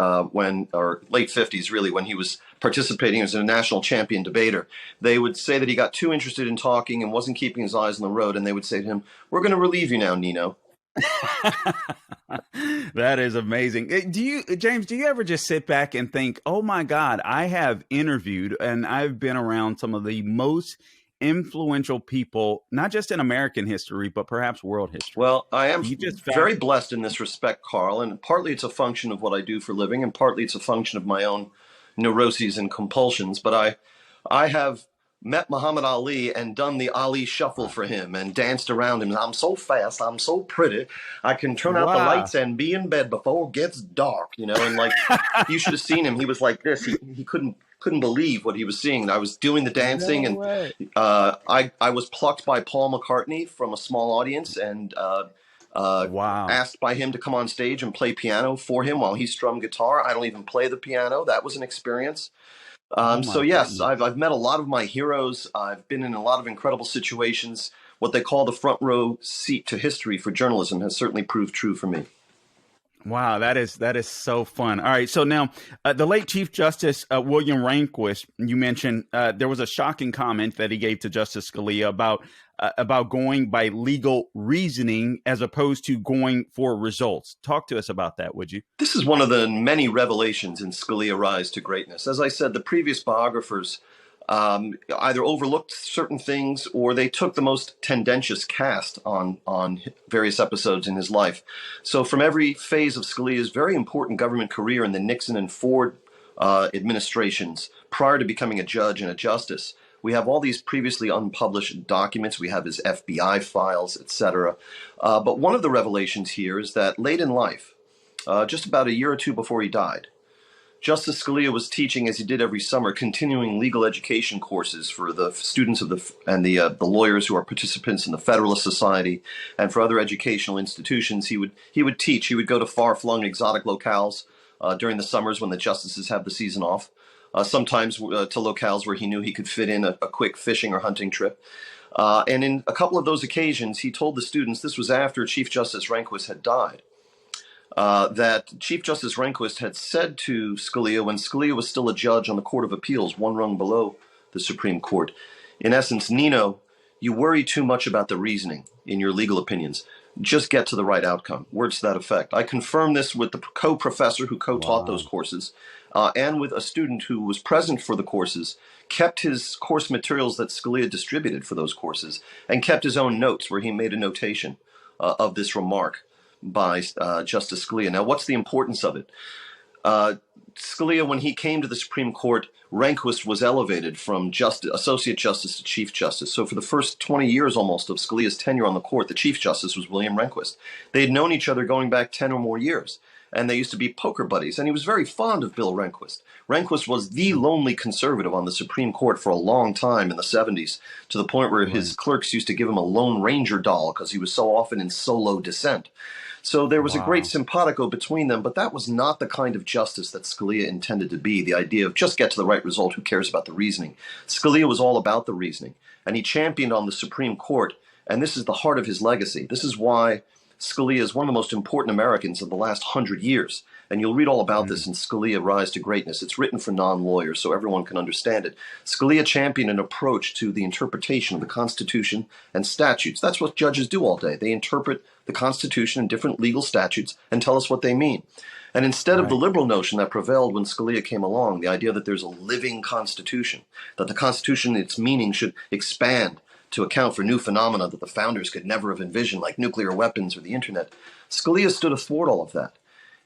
or late 50s, really, when he was participating as a national champion debater. They would say that he got too interested in talking and wasn't keeping his eyes on the road, and they would say to him, "We're going to relieve you now, Nino." That is amazing. James, do you ever just sit back and think, oh my God, I have interviewed and I've been around some of the most influential people, not just in American history, but perhaps world history? Well, I am very blessed in this respect, Carl, and partly it's a function of what I do for a living, and partly it's a function of my own neuroses and compulsions. But I have met Muhammad Ali and done the Ali shuffle for him and danced around him. I'm so fast, I'm so pretty, I can turn out the lights and be in bed before it gets dark, and like, you should have seen him. He was like this. He couldn't believe what he was seeing. I was doing the dancing, and I was plucked by Paul McCartney from a small audience and asked by him to come on stage and play piano for him while he strummed guitar. I don't even play the piano. That was an experience. So yes, I've met a lot of my heroes. I've been in a lot of incredible situations. What they call the front row seat to history for journalism has certainly proved true for me. Wow, that is so fun. All right, so now the late Chief Justice William Rehnquist, you mentioned there was a shocking comment that he gave to Justice Scalia about going by legal reasoning as opposed to going for results. Talk to us about that, would you? This is one of the many revelations in Scalia: Rise to Greatness. As I said, the previous biographers either overlooked certain things or they took the most tendentious cast on various episodes in his life. So from every phase of Scalia's very important government career in the Nixon and Ford administrations, prior to becoming a judge and a justice, we have all these previously unpublished documents. We have his FBI files, etc. But one of the revelations here is that late in life, just about a year or two before he died, Justice Scalia was teaching, as he did every summer, continuing legal education courses for the students of the lawyers who are participants in the Federalist Society, and for other educational institutions. He would teach. He would go to far-flung exotic locales during the summers when the justices have the season off. Sometimes to locales where he knew he could fit in a quick fishing or hunting trip. And in a couple of those occasions, he told the students, this was after Chief Justice Rehnquist had died, that Chief Justice Rehnquist had said to Scalia, when Scalia was still a judge on the Court of Appeals, one rung below the Supreme Court, in essence, Nino, you worry too much about the reasoning in your legal opinions. Just get to the right outcome. Words to that effect. I confirmed this with the co-professor who co-taught those courses, and with a student who was present for the courses, kept his course materials that Scalia distributed for those courses, and kept his own notes where he made a notation of this remark by Justice Scalia. Now, what's the importance of it? Scalia, when he came to the Supreme Court, Rehnquist was elevated from Associate Justice to Chief Justice. So for the first 20 years almost of Scalia's tenure on the court, the Chief Justice was William Rehnquist. They had known each other going back 10 or more years, and they used to be poker buddies. And he was very fond of Bill Rehnquist. Rehnquist was the lonely conservative on the Supreme Court for a long time in the 70s, to the point where his clerks used to give him a Lone Ranger doll because he was so often in solo dissent. So there was a great simpatico between them, but that was not the kind of justice that Scalia intended to be, the idea of just get to the right result, who cares about the reasoning. Scalia was all about the reasoning, and he championed on the Supreme Court, and this is the heart of his legacy. This is why Scalia is one of the most important Americans of the last 100 years. And you'll read all about this in Scalia Rise to Greatness. It's written for non-lawyers so everyone can understand it. Scalia championed an approach to the interpretation of the Constitution and statutes. That's what judges do all day. They interpret the Constitution and different legal statutes and tell us what they mean. And instead of the liberal notion that prevailed when Scalia came along, the idea that there's a living Constitution, that the Constitution, its meaning should expand to account for new phenomena that the founders could never have envisioned, like nuclear weapons or the internet, Scalia stood athwart all of that.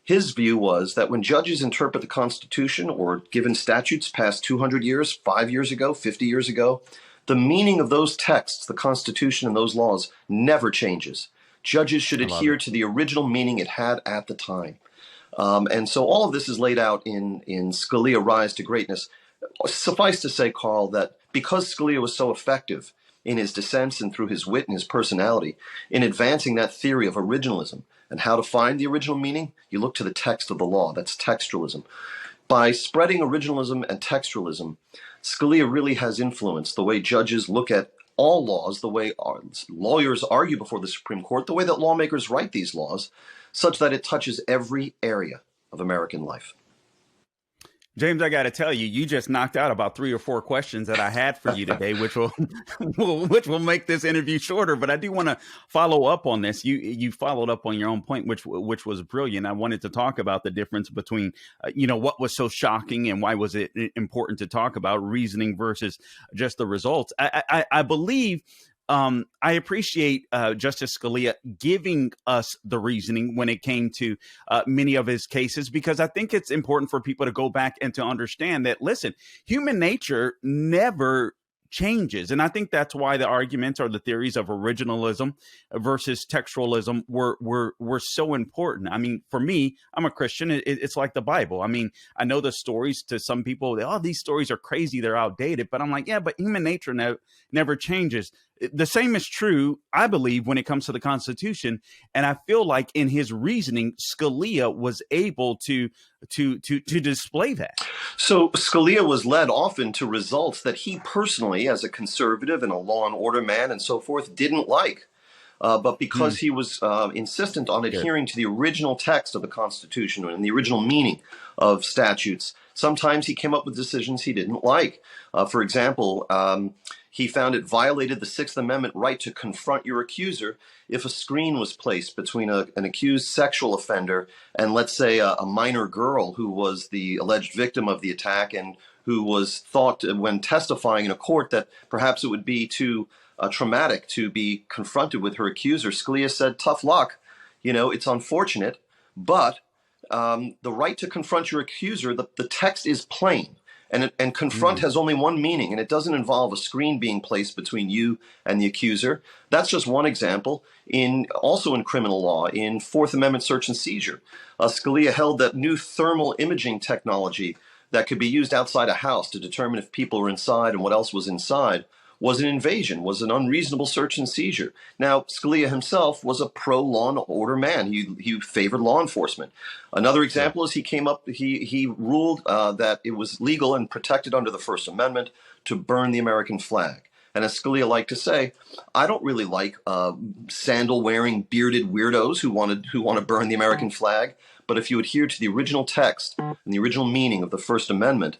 His view was that when judges interpret the Constitution or given statutes passed 200 years, 5 years ago, 50 years ago, the meaning of those texts, the Constitution and those laws, never changes. Judges should adhere to the original meaning it had at the time. And so all of this is laid out in Scalia Rise to Greatness. Suffice to say, Carl, that because Scalia was so effective in his dissents and through his wit and his personality in advancing that theory of originalism and how to find the original meaning, you look to the text of the law. That's textualism. By spreading originalism and textualism, Scalia really has influenced the way judges look at all laws, the way lawyers argue before the Supreme Court, the way that lawmakers write these laws, such that it touches every area of American life. James, I got to tell you, you just knocked out about 3 or 4 questions that I had for you today, which will make this interview shorter. But I do want to follow up on this. You followed up on your own point, which was brilliant. I wanted to talk about the difference between, what was so shocking and why was it important to talk about reasoning versus just the results. I believe. I appreciate Justice Scalia giving us the reasoning when it came to many of his cases, because I think it's important for people to go back and to understand that, listen, human nature never changes. And I think that's why the arguments or the theories of originalism versus textualism were so important. I mean, for me, I'm a Christian. It's like the Bible. I mean, I know the stories to some people, these stories are crazy, they're outdated. But I'm like, yeah, but human nature never changes. The same is true, I believe, when it comes to the Constitution. And I feel like in his reasoning, Scalia was able to display that. So Scalia was led often to results that he personally, as a conservative and a law and order man and so forth, didn't like. But because he was insistent on adhering to the original text of the Constitution and the original meaning of statutes, sometimes he came up with decisions he didn't like. For example, he found it violated the Sixth Amendment right to confront your accuser if a screen was placed between an accused sexual offender and, let's say, a minor girl who was the alleged victim of the attack and who was thought, when testifying in a court, that perhaps it would be too traumatic to be confronted with her accuser. Scalia said, tough luck. It's unfortunate, but the right to confront your accuser, the text is plain. And confront has only one meaning, and it doesn't involve a screen being placed between you and the accuser. That's just one example. Also in criminal law, in Fourth Amendment search and seizure, Scalia held that new thermal imaging technology that could be used outside a house to determine if people were inside and what else was inside was an invasion, was an unreasonable search and seizure. Now, Scalia himself was a pro-law and order man. He favored law enforcement. Another example is he ruled that it was legal and protected under the First Amendment to burn the American flag. And as Scalia liked to say, I don't really like sandal-wearing, bearded weirdos who want to burn the American flag. But if you adhere to the original text and the original meaning of the First Amendment,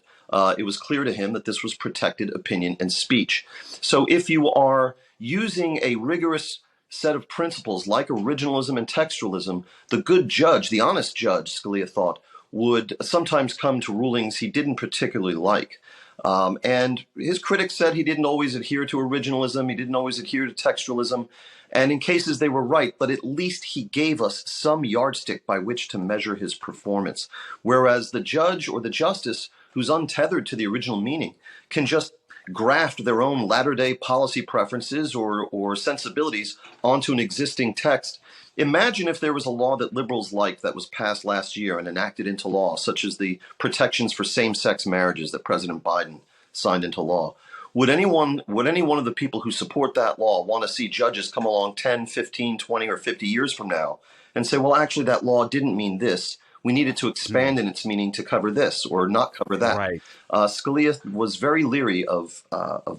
it was clear to him that this was protected opinion and speech. So if you are using a rigorous set of principles like originalism and textualism, the good judge, the honest judge, Scalia thought, would sometimes come to rulings he didn't particularly like. And his critics said he didn't always adhere to originalism, he didn't always adhere to textualism, and in cases they were right, but at least he gave us some yardstick by which to measure his performance. Whereas the judge or the justice who's untethered to the original meaning can just graft their own latter-day policy preferences or sensibilities onto an existing text. Imagine if there was a law that liberals liked that was passed last year and enacted into law, such as the protections for same-sex marriages that President Biden signed into law. Would any one of the people who support that law want to see judges come along 10, 15, 20, or 50 years from now and say, well, actually, that law didn't mean this. We needed to expand in its meaning to cover this or not cover that. Right. Scalia was very leery of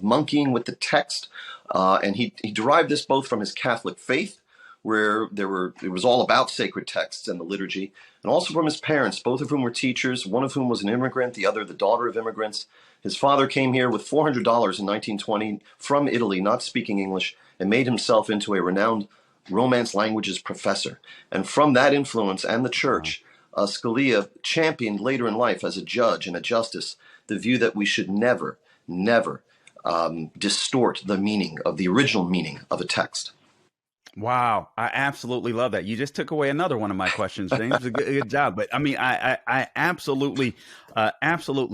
monkeying with the text, and he derived this both from his Catholic faith, where it was all about sacred texts and the liturgy, and also from his parents, both of whom were teachers, one of whom was an immigrant, the other the daughter of immigrants. His father came here with $400 in 1920 from Italy, not speaking English, and made himself into a renowned Romance languages professor. And from that influence and the church, Scalia championed later in life as a judge and a justice the view that we should never distort the meaning of the original meaning of a text. Wow, I absolutely love that. You just took away another one of my questions, James. Good job. But I mean, I absolutely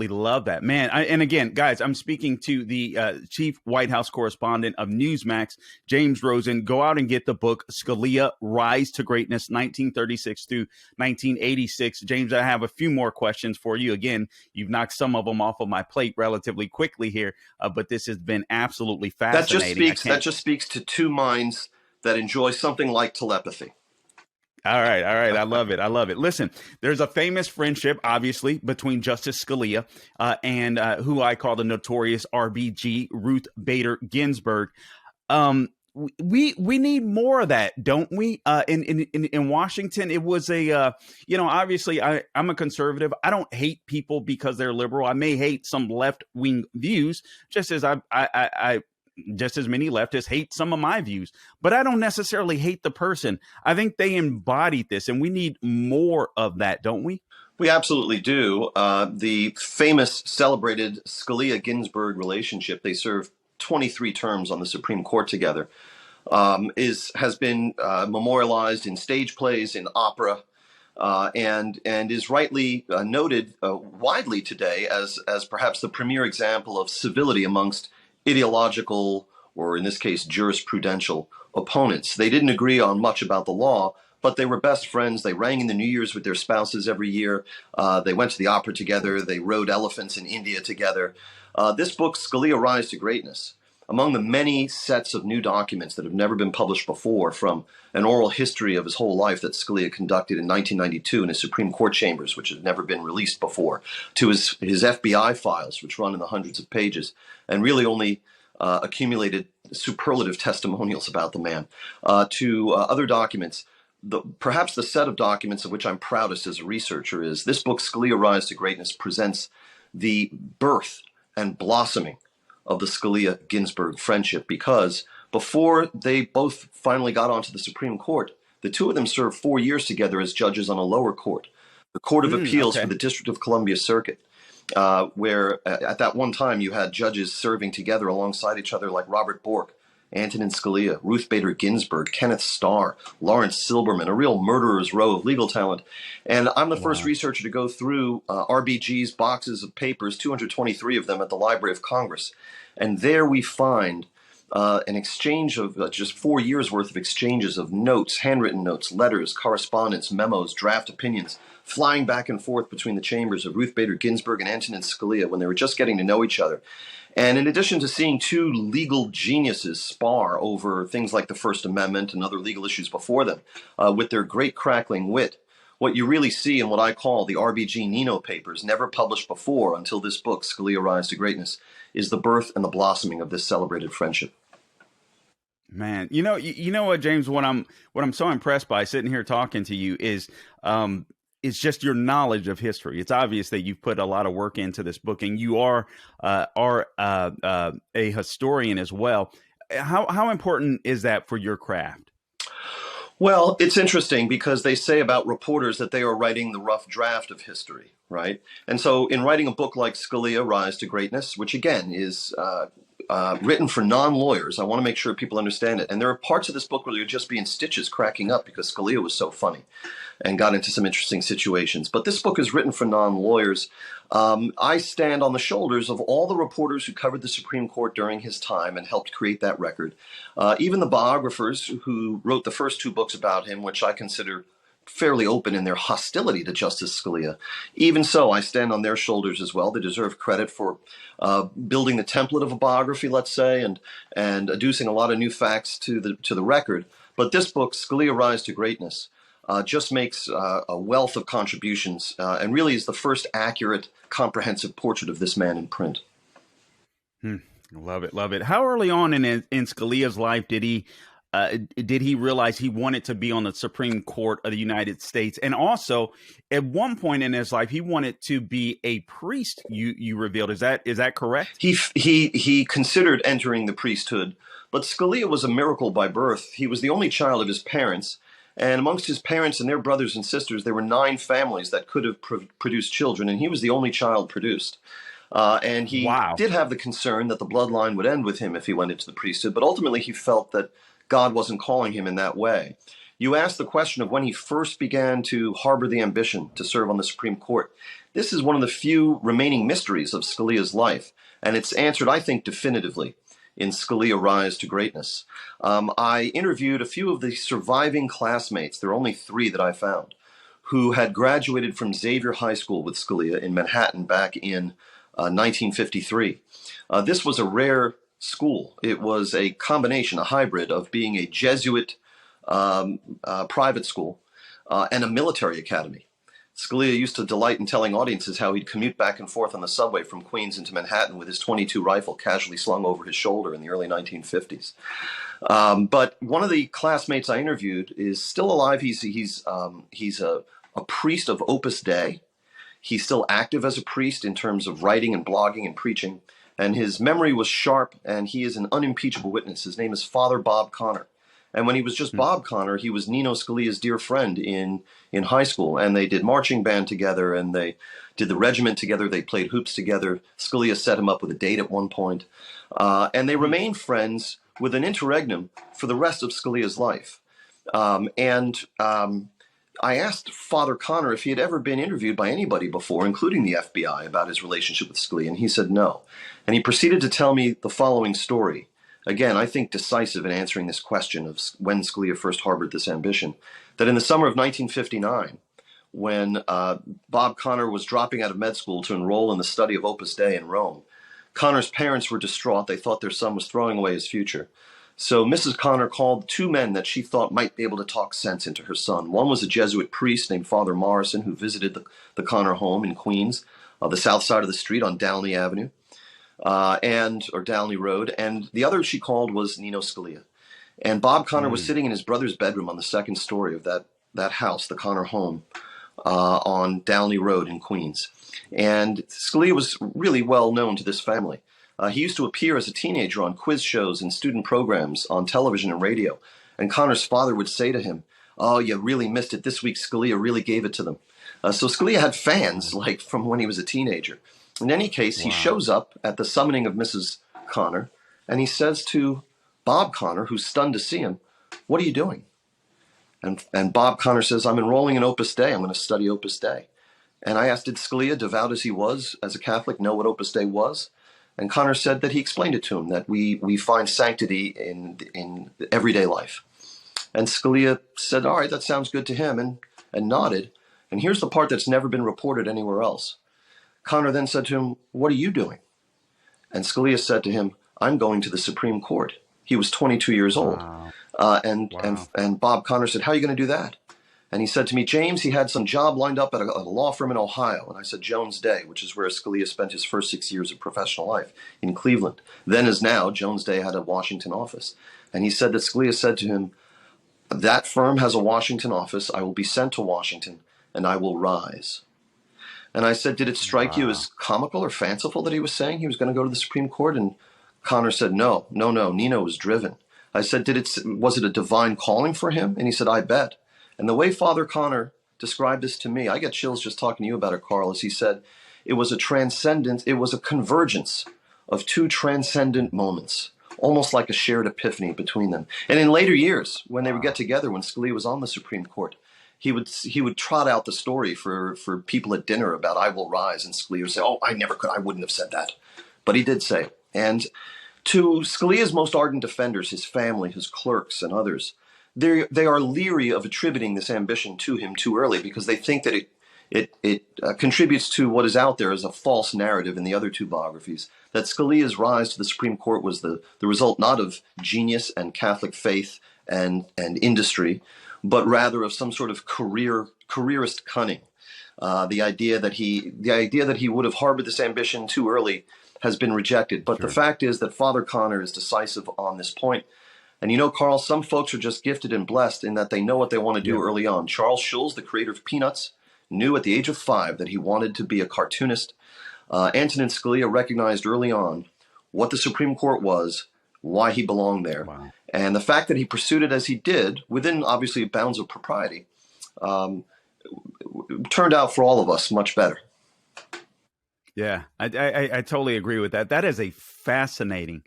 love that, man. And again, guys, I'm speaking to the chief White House correspondent of NewsMax, James Rosen. Go out and get the book, Scalia, Rise to Greatness, 1936 through 1986. James, I have a few more questions for you. Again, you've knocked some of them off of my plate relatively quickly here, but this has been absolutely fascinating. That just speaks to two minds that enjoy something like telepathy. All right. I love it. Listen, there's a famous friendship, obviously, between Justice Scalia and who I call the notorious RBG, Ruth Bader Ginsburg. We need more of that, don't we? In Washington, it was obviously I'm a conservative. I don't hate people because they're liberal. I may hate some left wing views, just as just as many leftists hate some of my views, but I don't necessarily hate the person. I think they embodied this, and we need more of that, don't we? We absolutely do. The famous, celebrated Scalia-Ginsburg relationship, they served 23 terms on the Supreme Court together, has been memorialized in stage plays, in opera, and is rightly noted widely today as perhaps the premier example of civility amongst ideological, or in this case, jurisprudential opponents. They didn't agree on much about the law, but they were best friends. They rang in the New Year's with their spouses every year. They went to the opera together. They rode elephants in India together. This book, Scalia, Rise to Greatness, among the many sets of new documents that have never been published before, from an oral history of his whole life that Scalia conducted in 1992 in his Supreme Court chambers, which had never been released before, to his FBI files, which run in the hundreds of pages, and really only accumulated superlative testimonials about the man, to other documents. Perhaps the set of documents of which I'm proudest as a researcher is this book, Scalia, Rise to Greatness, presents the birth and blossoming of the Scalia-Ginsburg friendship, because before they both finally got onto the Supreme Court, the two of them served 4 years together as judges on a lower court, the Court of Appeals for the District of Columbia Circuit, where at that one time you had judges serving together alongside each other like Robert Bork, Antonin Scalia, Ruth Bader Ginsburg, Kenneth Starr, Lawrence Silberman, a real murderer's row of legal talent. And I'm the first researcher to go through RBG's boxes of papers, 223 of them at the Library of Congress. And there we find an exchange of just 4 years worth of exchanges of notes, handwritten notes, letters, correspondence, memos, draft opinions, flying back and forth between the chambers of Ruth Bader Ginsburg and Antonin Scalia when they were just getting to know each other. And in addition to seeing two legal geniuses spar over things like the First Amendment and other legal issues before them, with their great crackling wit, what you really see in what I call the RBG Nino papers, never published before until this book, Scalia, Rise to Greatness, is the birth and the blossoming of this celebrated friendship. Man, you know what, James? What I'm so impressed by sitting here talking to you is just your knowledge of history. It's obvious that you've put a lot of work into this book, and you are a historian as well. How important is that for your craft? Well, it's interesting because they say about reporters that they are writing the rough draft of history, right? And so in writing a book like Scalia, Rise to Greatness, which again is written for non-lawyers. I want to make sure people understand it. And there are parts of this book where you'll just be in stitches cracking up because Scalia was so funny and got into some interesting situations. But this book is written for non-lawyers. I stand on the shoulders of all the reporters who covered the Supreme Court during his time and helped create that record. Even the biographers who wrote the first two books about him, which I consider fairly open in their hostility to Justice Scalia. Even so, I stand on their shoulders as well. They deserve credit for building the template of a biography, let's say, and adducing a lot of new facts to the record. But this book, Scalia: Rise to Greatness, just makes a wealth of contributions and really is the first accurate, comprehensive portrait of this man in print. Love it, love it. How early on in Scalia's life did he realize he wanted to be on the Supreme Court of the United States? And also, at one point in his life, he wanted to be a priest. You revealed. Is that correct? He considered entering the priesthood, but Scalia was a miracle by birth. He was the only child of his parents, and amongst his parents and their brothers and sisters, there were 9 families that could have produced children, and he was the only child produced. And he did have the concern that the bloodline would end with him if he went into the priesthood, but ultimately he felt that God wasn't calling him in that way. You asked the question of when he first began to harbor the ambition to serve on the Supreme Court. This is one of the few remaining mysteries of Scalia's life, and it's answered, I think, definitively in Scalia: Rise to Greatness. I interviewed a few of the surviving classmates, there are only 3 that I found, who had graduated from Xavier High School with Scalia in Manhattan back in 1953. This was a rare school. It was a combination, a hybrid of being a Jesuit private school and a military academy. Scalia used to delight in telling audiences how he'd commute back and forth on the subway from Queens into Manhattan with his .22 rifle casually slung over his shoulder in the early 1950s. But one of the classmates I interviewed is still alive. He's a priest of Opus Dei. He's still active as a priest in terms of writing and blogging and preaching. And his memory was sharp, and he is an unimpeachable witness. His name is Father Bob Connor. And when he was just Bob Connor, he was Nino Scalia's dear friend in high school. And they did marching band together, and they did the regiment together. They played hoops together. Scalia set him up with a date at one point. And they remained friends with an interregnum for the rest of Scalia's life. I asked Father Connor if he had ever been interviewed by anybody before, including the FBI, about his relationship with Scalia, and he said no. And he proceeded to tell me the following story. Again, I think decisive in answering this question of when Scalia first harbored this ambition, that in the summer of 1959, when Bob Connor was dropping out of med school to enroll in the study of Opus Dei in Rome, Connor's parents were distraught. They thought their son was throwing away his future. So Mrs. Connor called 2 men that she thought might be able to talk sense into her son. One was a Jesuit priest named Father Morrison, who visited the Connor home in Queens, the south side of the street on Downey Avenue, or Downey Road. And the other she called was Nino Scalia. And Bob Connor was sitting in his brother's bedroom on the 2nd story of that house, the Connor home, on Downey Road in Queens. And Scalia was really well known to this family. He used to appear as a teenager on quiz shows and student programs on television and radio. And Connor's father would say to him, "Oh, you really missed it. This week Scalia really gave it to them." So Scalia had fans like from when he was a teenager. In any case, he shows up at the summoning of Mrs. Connor, and he says to Bob Connor, who's stunned to see him, "What are you doing?" And Bob Connor says, "I'm enrolling in Opus Dei. I'm going to study Opus Dei." And I asked, did Scalia, devout as he was as a Catholic, know what Opus Dei was? And Connor said that he explained it to him, that we find sanctity in everyday life. And Scalia said, all right, that sounds good to him, and nodded. And here's the part that's never been reported anywhere else. Connor then said to him, "What are you doing?" And Scalia said to him, "I'm going to the Supreme Court." He was 22 years old. Wow. And Bob Connor said, "How are you going to do that?" And he said to me, "James, he had some job lined up at a law firm in Ohio." And I said, "Jones Day," which is where Scalia spent his first 6 years of professional life, in Cleveland. Then as now, Jones Day had a Washington office. And he said that Scalia said to him, "That firm has a Washington office. I will be sent to Washington, and I will rise." And I said, "Did it strike you as comical or fanciful that he was saying he was going to go to the Supreme Court?" And Connor said, no, Nino was driven. I said, was it a divine calling for him? And he said, "I bet." And the way Father Connor described this to me, I get chills just talking to you about it, Carl, as he said, it was a transcendence, it was a convergence of two transcendent moments, almost like a shared epiphany between them. And in later years, when they would get together, when Scalia was on the Supreme Court, he would trot out the story for people at dinner about "I will rise," and Scalia would say, "Oh, I never could. I wouldn't have said that," but he did say it. And to Scalia's most ardent defenders, his family, his clerks, and others, they are leery of attributing this ambition to him too early because they think that it contributes to what is out there as a false narrative in the other two biographies, that Scalia's rise to the Supreme Court was the result not of genius and Catholic faith and industry, but rather of some sort of careerist cunning. The idea that he would have harbored this ambition too early has been rejected. But the fact is that Father Connor is decisive on this point. And you know, Carl, some folks are just gifted and blessed in that they know what they want to do early on. Charles Schulz, the creator of Peanuts, knew at the age of 5 that he wanted to be a cartoonist. Antonin Scalia recognized early on what the Supreme Court was, why he belonged there. Wow. And the fact that he pursued it as he did, within obviously bounds of propriety, turned out for all of us much better. Yeah, I totally agree with that. That is a fascinating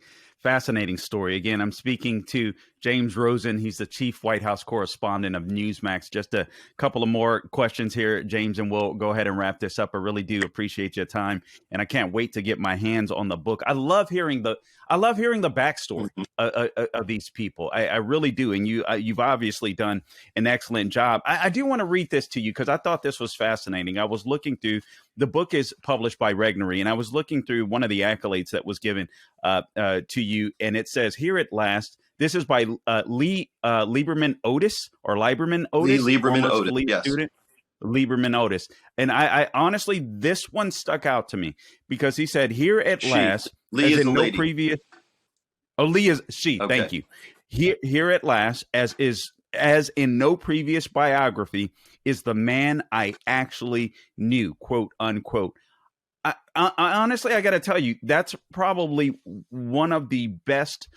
story. Again, I'm speaking to James Rosen. He's the chief White House correspondent of NewsMax. Just a couple of more questions here, James, and we'll go ahead and wrap this up. I really do appreciate your time, and I can't wait to get my hands on the book. I love hearing the backstory of these people. I really do, and you've obviously done an excellent job. I do want to read this to you because I thought this was fascinating. I was looking through. The book is published by Regnery, and I was looking through one of the accolades that was given to you, and it says, "Here at last." This is by Lee Lieberman Otis, or Lieberman Otis. Lee Lieberman Otis, yes. Student. Lieberman Otis. And I honestly, this one stuck out to me because he said, "Here at last," Lee as is in the no lady. previous. Oh, Lee is she. Okay. Thank you. Here at last, as in no previous biography, is the man I actually knew, quote unquote. I honestly, I got to tell you, that's probably one of the best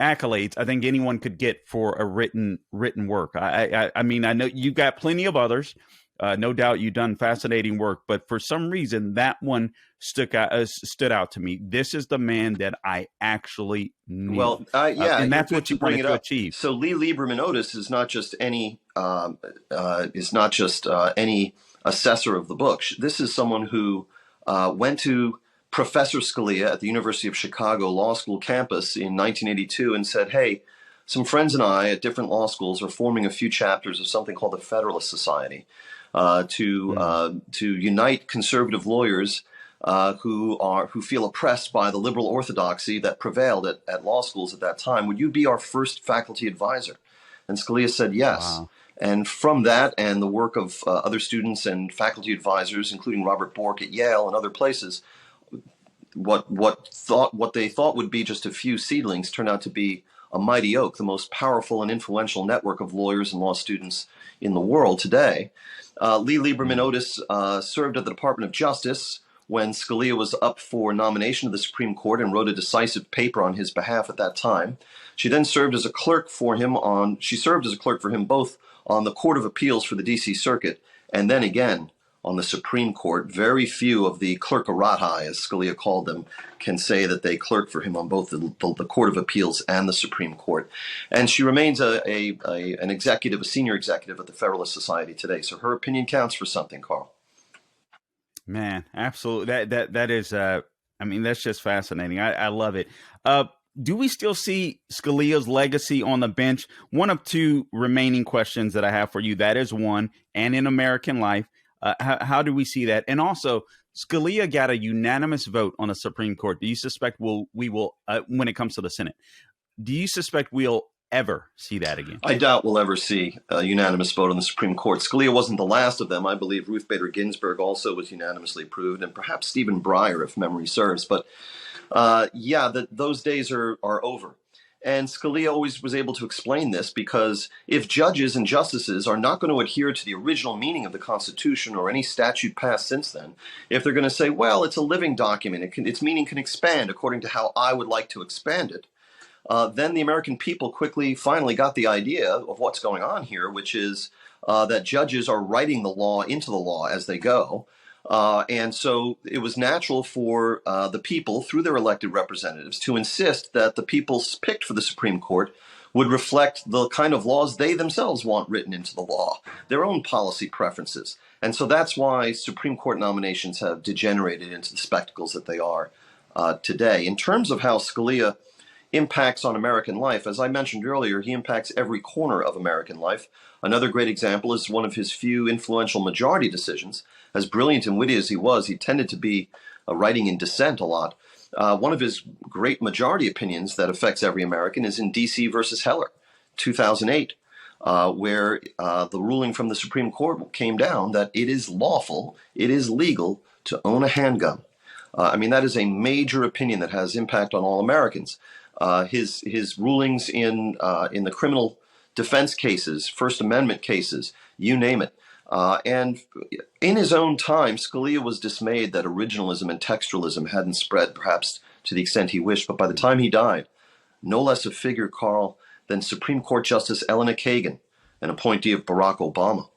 accolades I think anyone could get for a written work. I mean, I know you've got plenty of others. No doubt you've done fascinating work, but for some reason that one stood out to me. This is the man that I actually knew. Well, and that's what you wanted to achieve. So Lee Lieberman Otis is not just any any assessor of the book. This is someone who went to Professor Scalia at the University of Chicago Law School campus in 1982 and said, "Hey, some friends and I at different law schools are forming a few chapters of something called the Federalist Society to unite conservative lawyers who feel oppressed by the liberal orthodoxy that prevailed at law schools at that time. Would you be our first faculty advisor?" And Scalia said yes. Wow. And from that and the work of other students and faculty advisors, including Robert Bork at Yale and other places, what they thought would be just a few seedlings turned out to be a mighty oak, the most powerful and influential network of lawyers and law students in the world today. Lee Lieberman Otis served at the Department of Justice when Scalia was up for nomination to the Supreme Court and wrote a decisive paper on his behalf at that time. She then served as a clerk for him both on the Court of Appeals for the D.C. Circuit and then again on the Supreme Court. Very few of the clerkerati, as Scalia called them, can say that they clerked for him on both the Court of Appeals and the Supreme Court. And she remains a senior executive at the Federalist Society today. So her opinion counts for something, Carl. Man, absolutely. That is, that's just fascinating. I love it. Do we still see Scalia's legacy on the bench? One of two remaining questions that I have for you. That is one, and in American life, how do we see that? And also, Scalia got a unanimous vote on the Supreme Court. Do you suspect we will, when it comes to the Senate, do you suspect we'll ever see that again? I doubt we'll ever see a unanimous vote on the Supreme Court. Scalia wasn't the last of them. I believe Ruth Bader Ginsburg also was unanimously approved, and perhaps Stephen Breyer, if memory serves. But those days are over. And Scalia always was able to explain this because if judges and justices are not going to adhere to the original meaning of the Constitution or any statute passed since then, if they're going to say, well, it's a living document, its meaning can expand according to how I would like to expand it, then the American people finally got the idea of what's going on here, which is that judges are writing the law into the law as they go. And so it was natural for the people, through their elected representatives, to insist that the people picked for the Supreme Court would reflect the kind of laws they themselves want written into the law, their own policy preferences. And so that's why Supreme Court nominations have degenerated into the spectacles that they are today. In terms of how Scalia impacts on American life, as I mentioned earlier, he impacts every corner of American life. Another great example is one of his few influential majority decisions. As brilliant and witty as he was, he tended to be writing in dissent a lot. One of his great majority opinions that affects every American is in D.C. versus Heller, 2008, where the ruling from the Supreme Court came down that it is lawful, it is legal to own a handgun. I mean, that is a major opinion that has impact on all Americans. His rulings in the criminal defense cases, First Amendment cases, you name it. And in his own time, Scalia was dismayed that originalism and textualism hadn't spread perhaps to the extent he wished. But by the time he died, no less a figure, Carl, than Supreme Court Justice Elena Kagan, an appointee of Barack Obama,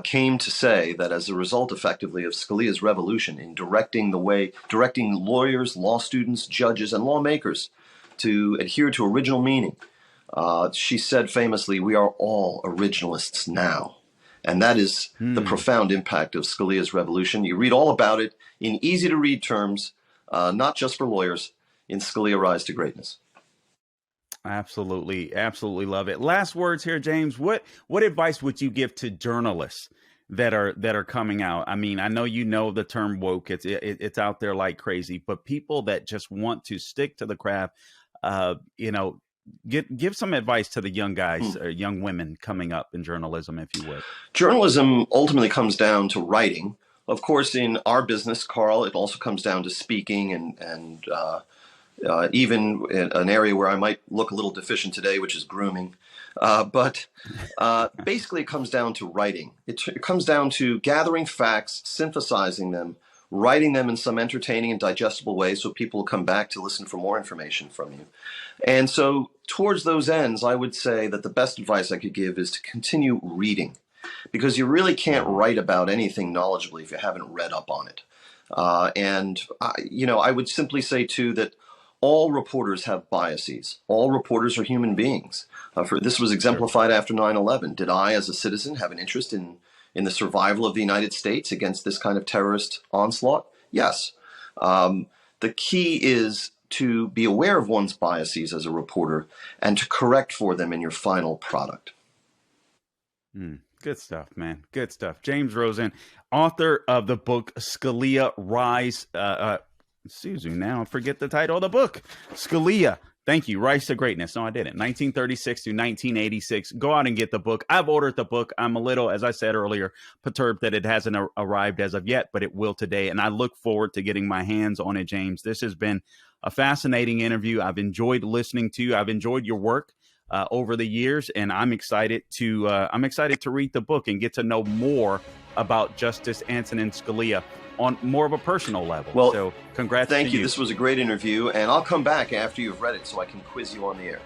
came to say that as a result, effectively, of Scalia's revolution in directing lawyers, law students, judges, and lawmakers to adhere to original meaning, she said famously, "We are all originalists now." And that is the profound impact of Scalia's revolution. You read all about it in easy-to-read terms, not just for lawyers, in Scalia Rise to Greatness. Absolutely. Absolutely love it. Last words here, James. What advice would you give to journalists that are coming out? I mean, I know you know the term woke. It's out there like crazy, but people that just want to stick to the craft, give some advice to the young guys or young women coming up in journalism, if you would. Journalism ultimately comes down to writing. Of course, in our business, Carl, it also comes down to speaking and even in an area where I might look a little deficient today, which is grooming. But basically, it comes down to writing. It comes down to gathering facts, synthesizing them, writing them in some entertaining and digestible way so people will come back to listen for more information from you. And so towards those ends, I would say that the best advice I could give is to continue reading, because you really can't write about anything knowledgeably if you haven't read up on it. I would simply say, too, that all reporters have biases. All reporters are human beings. This was exemplified after 9/11. Did I, as a citizen, have an interest in the survival of the United States against this kind of terrorist onslaught? Yes. The key is to be aware of one's biases as a reporter and to correct for them in your final product. Good stuff, man. Good stuff. James Rosen, author of the book Scalia Rise. Excuse me, now I forget the title of the book. Scalia. Thank you. Rise to Greatness. No, I didn't. 1936 to 1986. Go out and get the book. I've ordered the book. I'm a little, as I said earlier, perturbed that it hasn't arrived as of yet, but it will today. And I look forward to getting my hands on it, James. This has been a fascinating interview. I've enjoyed listening to you. I've enjoyed your work over the years, and I'm excited to read the book and get to know more about Justice Antonin Scalia on more of a personal level. Well, so congrats. Thank you. This was a great interview, and I'll come back after you've read it so I can quiz you on the air.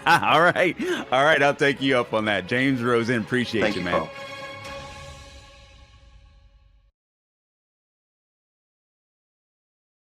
All right. I'll take you up on that. James Rosen, appreciate Thank you, you, man. Carl.